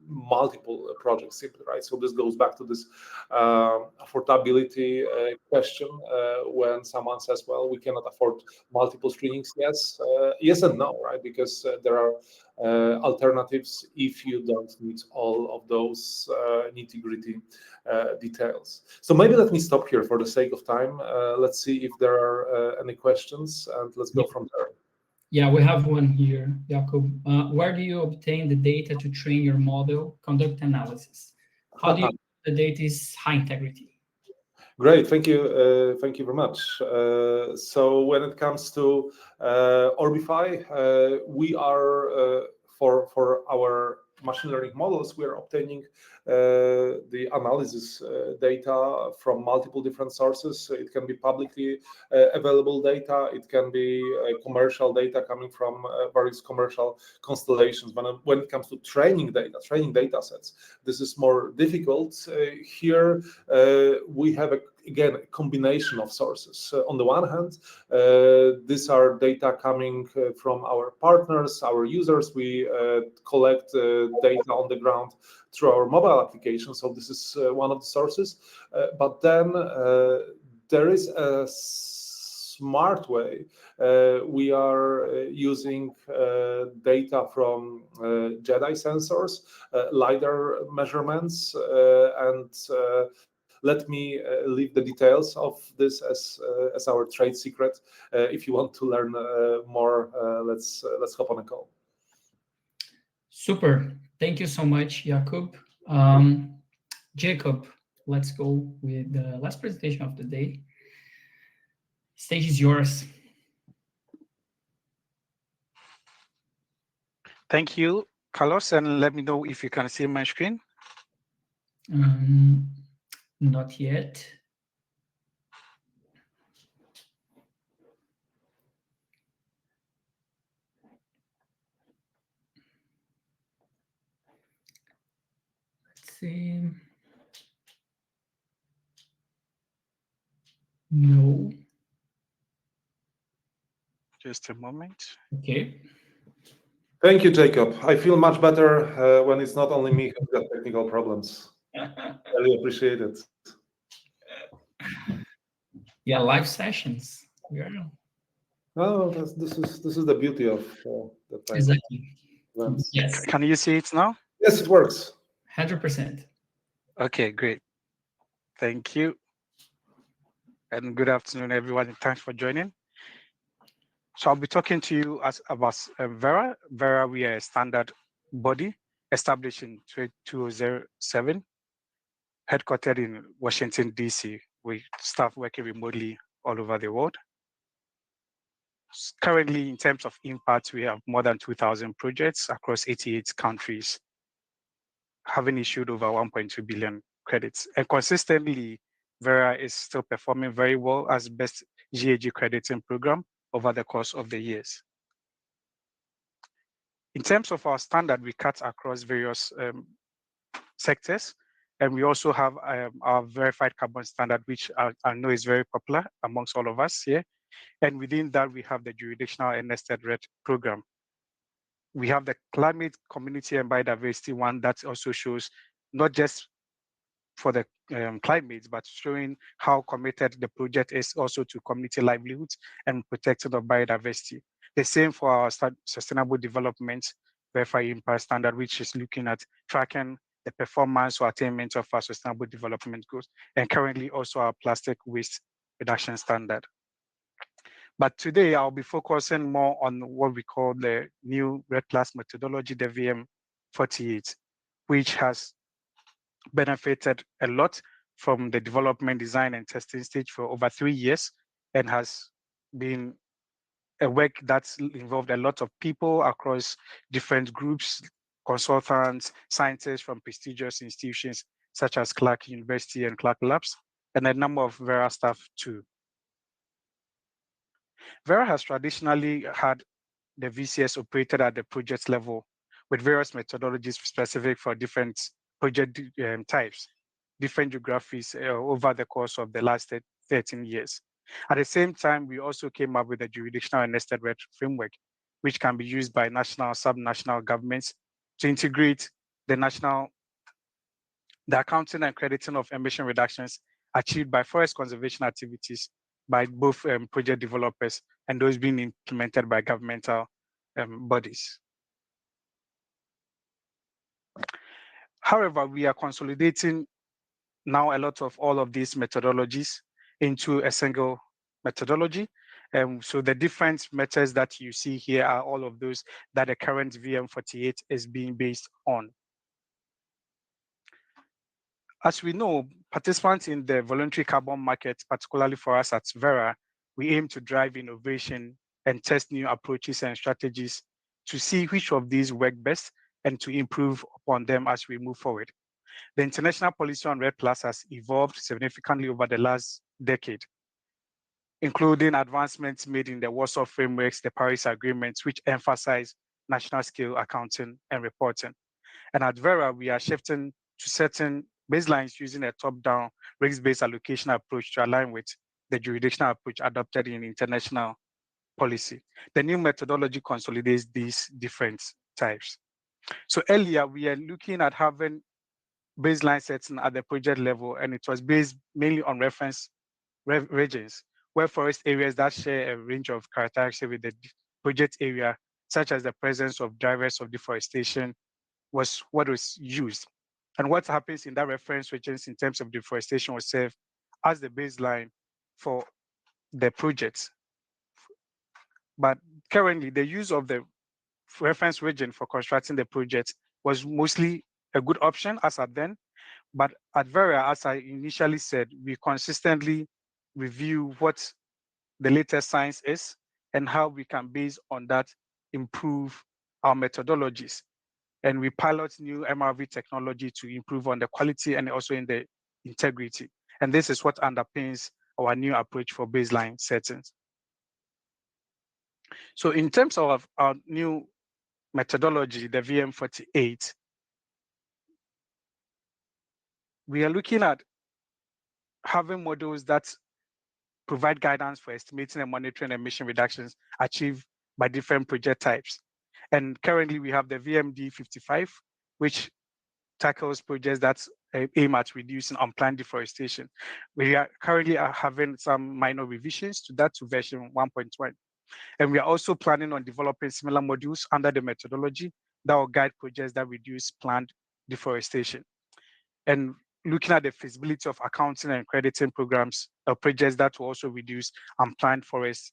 Speaker 4: multiple projects simply, right? So this goes back to this affordability question when someone says, well, we cannot afford multiple screenings. Yes and no, right? Because there are alternatives if you don't need all of those nitty-gritty details. So maybe let me stop here for the sake of time. Let's see if there are any questions, and let's go from there.
Speaker 1: Yeah, we have one here, Jakub. Where do you obtain the data to train your model, conduct analysis? How do you the data is high integrity?
Speaker 4: Great, thank you very much. So when it comes to Orbify, we are for our machine learning models, we are obtaining the analysis data from multiple different sources. It can be publicly available data. It can be commercial data coming from various commercial constellations. When it comes to training data sets, this is more difficult. Here we have again, a combination of sources. On the one hand, these are data coming from our partners, our users. We collect data on the ground through our mobile application. So this is one of the sources. But then there is a smart way. We are using data from JEDI sensors, LiDAR measurements, and let me leave the details of this as our trade secret. If you want to learn more, let's hop on a call.
Speaker 1: Super. Thank you so much, Jakub. Jacob, let's go with the last presentation of the day. Stage is yours.
Speaker 3: Thank you, Carlos, and let me know if you can see my screen.
Speaker 1: Not yet. Let's see. No.
Speaker 3: Just a moment.
Speaker 1: Okay.
Speaker 4: Thank you, Jacob. I feel much better when it's not only me who's got technical problems. Really appreciate it.
Speaker 1: Yeah, live sessions. Yeah.
Speaker 4: Oh, this is the beauty of that type
Speaker 1: Exactly.
Speaker 4: of events.
Speaker 1: Yes.
Speaker 3: Can you see it now?
Speaker 4: Yes, it works.
Speaker 1: 100%.
Speaker 3: Okay, great. Thank you. And good afternoon, everyone, and thanks for joining. So I'll be talking to you about Vera. Vera, we are a standard body established in 2007, headquartered in Washington, D.C. We staff working remotely all over the world. Currently, in terms of impact, we have more than 2,000 projects across 88 countries, having issued over 1.2 billion credits. And consistently, Vera is still performing very well as best GAG crediting program over the course of the years. In terms of our standard, we cut across various sectors. And we also have our verified carbon standard, which I know is very popular amongst all of us here. And within that, we have the jurisdictional and nested red program. We have the climate, community, and biodiversity one that also shows not just for the climate, but showing how committed the project is also to community livelihoods and protection of biodiversity. The same for our sustainable development verified impact standard, which is looking at tracking the performance or attainment of our sustainable development goals, and currently also our plastic waste reduction standard. But today I'll be focusing more on what we call the new RED Plus methodology, the VM48, which has benefited a lot from the development, design, and testing stage for over 3 years, and has been a work that's involved a lot of people across different groups, consultants, scientists from prestigious institutions such as Clark University and Clark Labs, and a number of Vera staff too. Vera has traditionally had the VCS operated at the project level with various methodologies specific for different project types, different geographies over the course of the last 13 years. At the same time, we also came up with a jurisdictional and nested red framework, which can be used by national, subnational governments to integrate the accounting and crediting of emission reductions achieved by forest conservation activities by both project developers and those being implemented by governmental bodies. However, we are consolidating now a lot of all of these methodologies into a single methodology. So the different methods that you see here are all of those that the current VM48 is being based on. As we know, participants in the voluntary carbon market, particularly for us at Vera, we aim to drive innovation and test new approaches and strategies to see which of these work best and to improve upon them as we move forward. The international policy on RED Plus has evolved significantly over the last decade, including advancements made in the Warsaw frameworks, the Paris agreements, which emphasize national scale accounting and reporting. And at Vera, we are shifting to certain baselines using a top-down risk-based allocation approach to align with the jurisdictional approach adopted in international policy. The new methodology consolidates these different types. So earlier, we are looking at having baseline setting at the project level, and it was based mainly on reference regions, where forest areas that share a range of characteristics with the project area, such as the presence of drivers of deforestation, was what was used. And what happens in that reference regions in terms of deforestation was served as the baseline for the project. But currently, the use of the reference region for constructing the project was mostly a good option as at then. But at Vera, as I initially said, we consistently review what the latest science is and how we can, based on that, improve our methodologies. And we pilot new MRV technology to improve on the quality and also in the integrity. And this is what underpins our new approach for baseline settings. So in terms of our new methodology, the VM48, we are looking at having models that provide guidance for estimating and monitoring emission reductions achieved by different project types. And currently we have the VMD55, which tackles projects that aim at reducing unplanned deforestation. We are currently having some minor revisions to that to version 1.1. And we are also planning on developing similar modules under the methodology that will guide projects that reduce planned deforestation. And looking at the feasibility of accounting and crediting programs or projects that will also reduce unplanned forest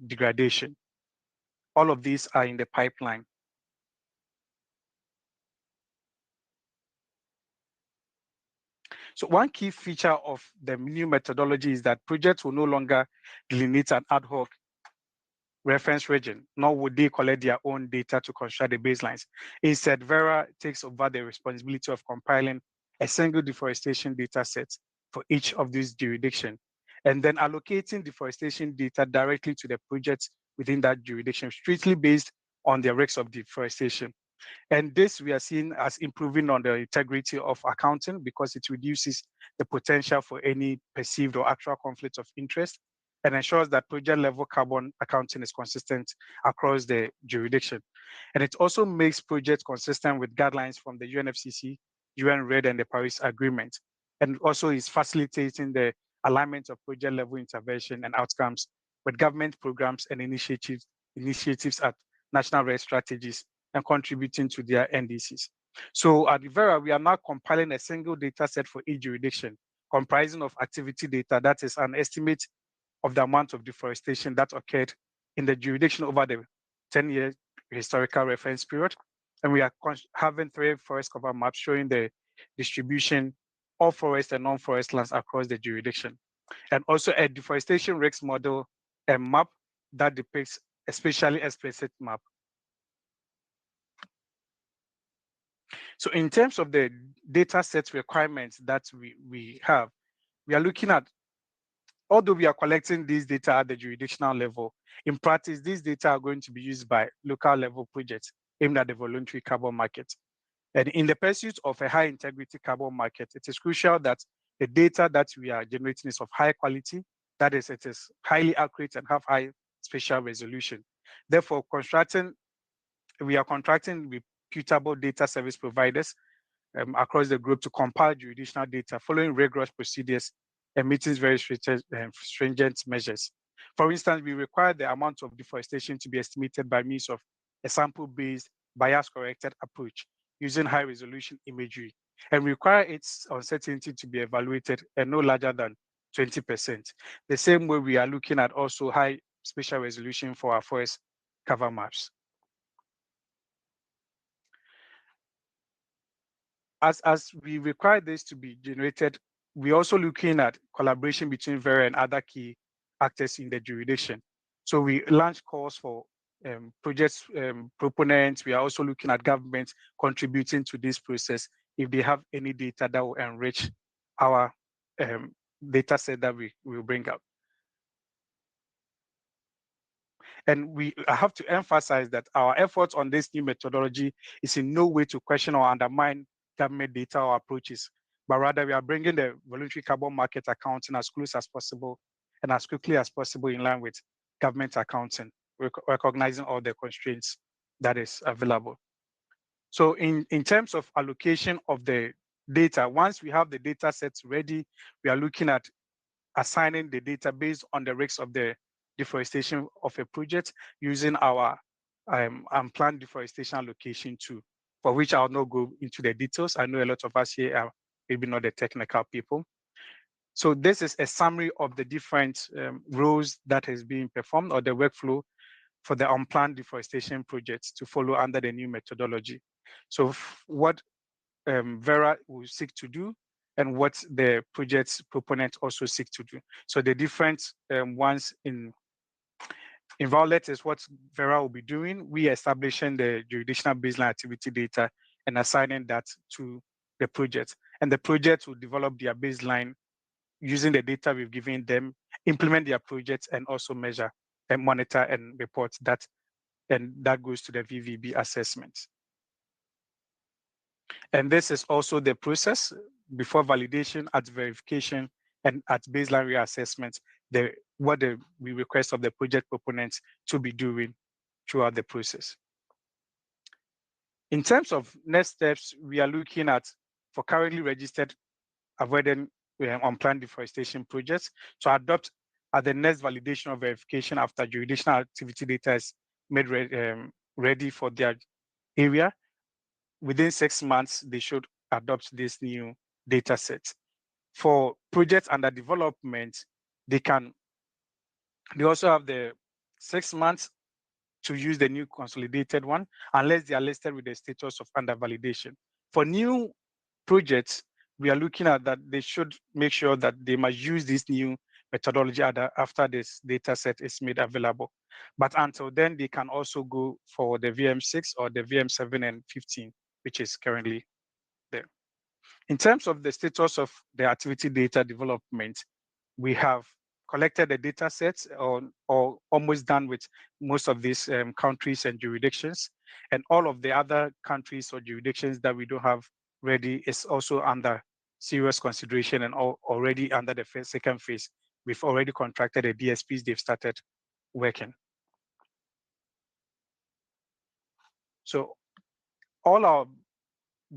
Speaker 3: degradation. All of these are in the pipeline. So one key feature of the new methodology is that projects will no longer delineate an ad hoc reference region, nor would they collect their own data to construct the baselines. Instead, Vera takes over the responsibility of compiling a single deforestation data set for each of these jurisdictions, and then allocating deforestation data directly to the projects within that jurisdiction, strictly based on the risks of deforestation. And this we are seeing as improving on the integrity of accounting because it reduces the potential for any perceived or actual conflict of interest and ensures that project level carbon accounting is consistent across the jurisdiction. And it also makes projects consistent with guidelines from the UNFCCC, UN RED, and the Paris Agreement. And also is facilitating the alignment of project level intervention and outcomes with government programs and initiatives at national RED strategies and contributing to their NDCs. So at Vera, we are now compiling a single data set for each jurisdiction, comprising of activity data, that is an estimate of the amount of deforestation that occurred in the jurisdiction over the 10-year historical reference period. And we are having 3 forest cover maps showing the distribution of forest and non-forest lands across the jurisdiction. And also a deforestation risk model, a map that depicts a spatially explicit map. So in terms of the data set requirements that we have, we are looking at, although we are collecting these data at the jurisdictional level, in practice, these data are going to be used by local level projects aimed at the voluntary carbon market. And in the pursuit of a high integrity carbon market, it is crucial that the data that we are generating is of high quality, that is, it is highly accurate and have high spatial resolution. Therefore, we are contracting reputable data service providers across the group to compile jurisdictional data following rigorous procedures and meeting very stringent measures. For instance, we require the amount of deforestation to be estimated by means of a sample-based bias-corrected approach using high-resolution imagery, and require its uncertainty to be evaluated and no larger than 20%. The same way we are looking at also high spatial resolution for our forest cover maps. As we require this to be generated, we're also looking at collaboration between Vera and other key actors in the jurisdiction. So we launch calls for projects proponents. We are also looking at governments contributing to this process if they have any data that will enrich our data set that we will bring up. And I have to emphasize that our efforts on this new methodology is in no way to question or undermine government data or approaches, but rather we are bringing the voluntary carbon market accounting as close as possible and as quickly as possible in line with government accounting, recognizing all the constraints that is available. So in terms of allocation of the data, once we have the data sets ready, we are looking at assigning the data based on the risks of the deforestation of a project using our unplanned deforestation allocation tool, for which I'll not go into the details. I know a lot of us here are maybe not the technical people. So this is a summary of the different roles that is being performed or the workflow for the unplanned deforestation projects to follow under the new methodology. So what Vera will seek to do and what the project's proponents also seek to do. So the different ones in violet is what Vera will be doing. We establishing the jurisdictional baseline activity data and assigning that to the project. And the project will develop their baseline using the data we've given them, implement their projects, and also measure and monitor and report that. And that goes to the VVB assessment. And this is also the process before validation, at verification, and at baseline reassessment, we request of the project proponents to be doing throughout the process. In terms of next steps, we are looking at, for currently registered avoiding unplanned deforestation projects, to adopt at the next validation or verification after jurisdictional activity data is made ready for their area. Within 6 months, they should adopt this new data set. For projects under development, they also have the 6 months to use the new consolidated one, unless they are listed with the status of under validation. For new projects, we are looking at that they should make sure that they must use this new methodology after this data set is made available. But until then, they can also go for the VM6 or the VM7 and 15, which is currently there. In terms of the status of the activity data development, we have collected the data sets or almost done with most of these countries and jurisdictions. And all of the other countries or jurisdictions that we don't have ready is also under serious consideration and already under the second phase. We've already contracted the DSPs, they've started working. So all our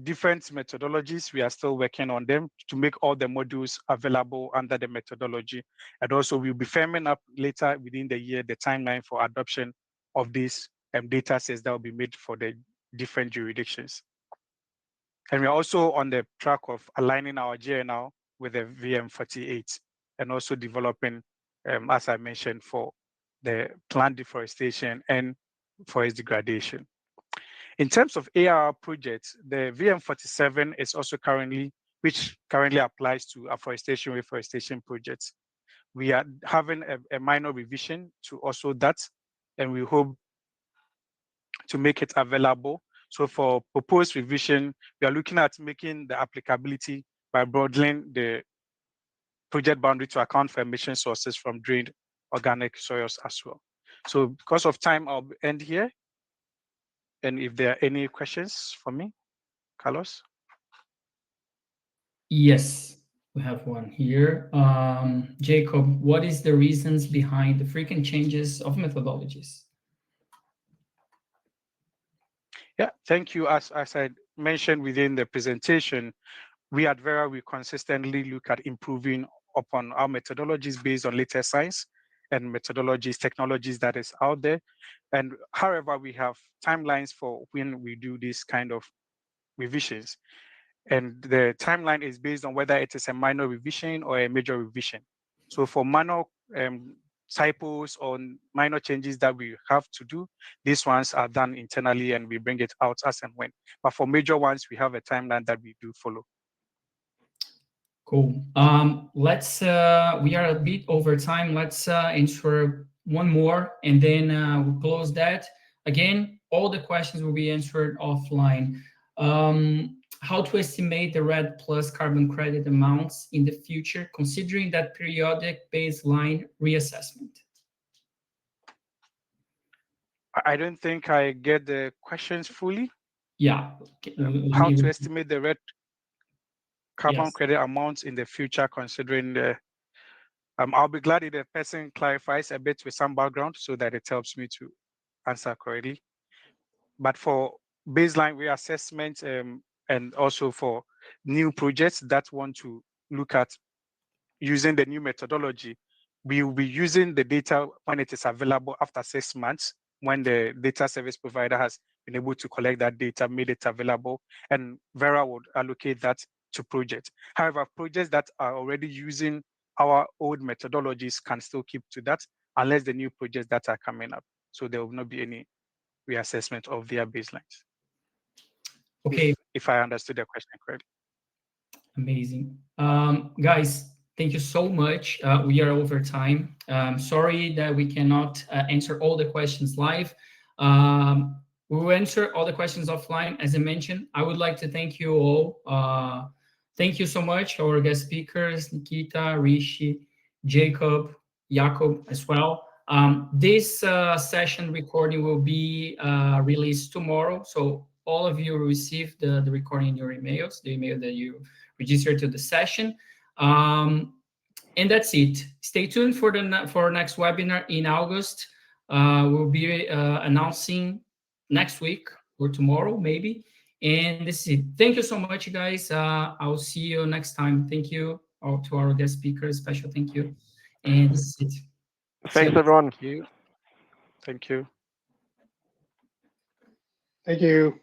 Speaker 3: different methodologies, we are still working on them to make all the modules available under the methodology. And also we'll be firming up later within the year the timeline for adoption of these data sets that will be made for the different jurisdictions. And we're also on the track of aligning our GNL with the VM48 and also developing, as I mentioned, for the plant deforestation and forest degradation. In terms of ARR projects, the VM47 is also which currently applies to afforestation, reforestation projects. We are having a minor revision to also that, and we hope to make it available. So for proposed revision, we are looking at making the applicability by broadening the project boundary to account for emission sources from drained organic soils as well. So because of time, I'll end here. And if there are any questions for me, Carlos?
Speaker 1: Yes, we have one here. Jacob, what is the reasons behind the frequent changes of methodologies?
Speaker 3: Yeah, thank you. As I mentioned within the presentation, we at Vera, we consistently look at improving upon our methodologies based on latest science and methodologies, technologies that is out there. And however, we have timelines for when we do this kind of revisions. And the timeline is based on whether it is a minor revision or a major revision. So for minor typos or minor changes that we have to do, these ones are done internally and we bring it out as and when. But for major ones, we have a timeline that we do follow.
Speaker 1: Cool. We are a bit over time. Let's answer one more and then we'll close that. Again, all the questions will be answered offline. How to estimate the REDD+ carbon credit amounts in the future, considering that periodic baseline reassessment?
Speaker 3: I don't think I get the questions fully.
Speaker 1: Yeah.
Speaker 3: How to estimate the REDD carbon
Speaker 1: Yes.
Speaker 3: credit amounts in the future, considering the I'll be glad if the person clarifies a bit with some background so that it helps me to answer correctly. But for baseline reassessment and also for new projects that want to look at using the new methodology, we will be using the data when it is available after 6 months, when the data service provider has been able to collect that data, made it available, and Vera would allocate that to projects. However, projects that are already using our old methodologies can still keep to that unless the new projects that are coming up. So there will not be any reassessment of their baselines.
Speaker 1: Okay.
Speaker 3: If I understood the question correctly.
Speaker 1: Amazing. Guys, thank you so much. We are over time. Sorry that we cannot answer all the questions live. We will answer all the questions offline. As I mentioned, I would like to thank you all. Thank you so much, our guest speakers, Nikita, Rishi, Jacob, as well. This session recording will be released tomorrow. So all of you will receive the recording in your emails, the email that you register to the session. And that's it. Stay tuned for our next webinar in August. We'll be announcing next week or tomorrow, maybe. And this is it. Thank you so much, guys. I'll see you next time. Thank you to our guest speakers. Special thank you. And this is it.
Speaker 2: Thanks, everyone.
Speaker 3: Thank you. Thank you.
Speaker 5: Thank you.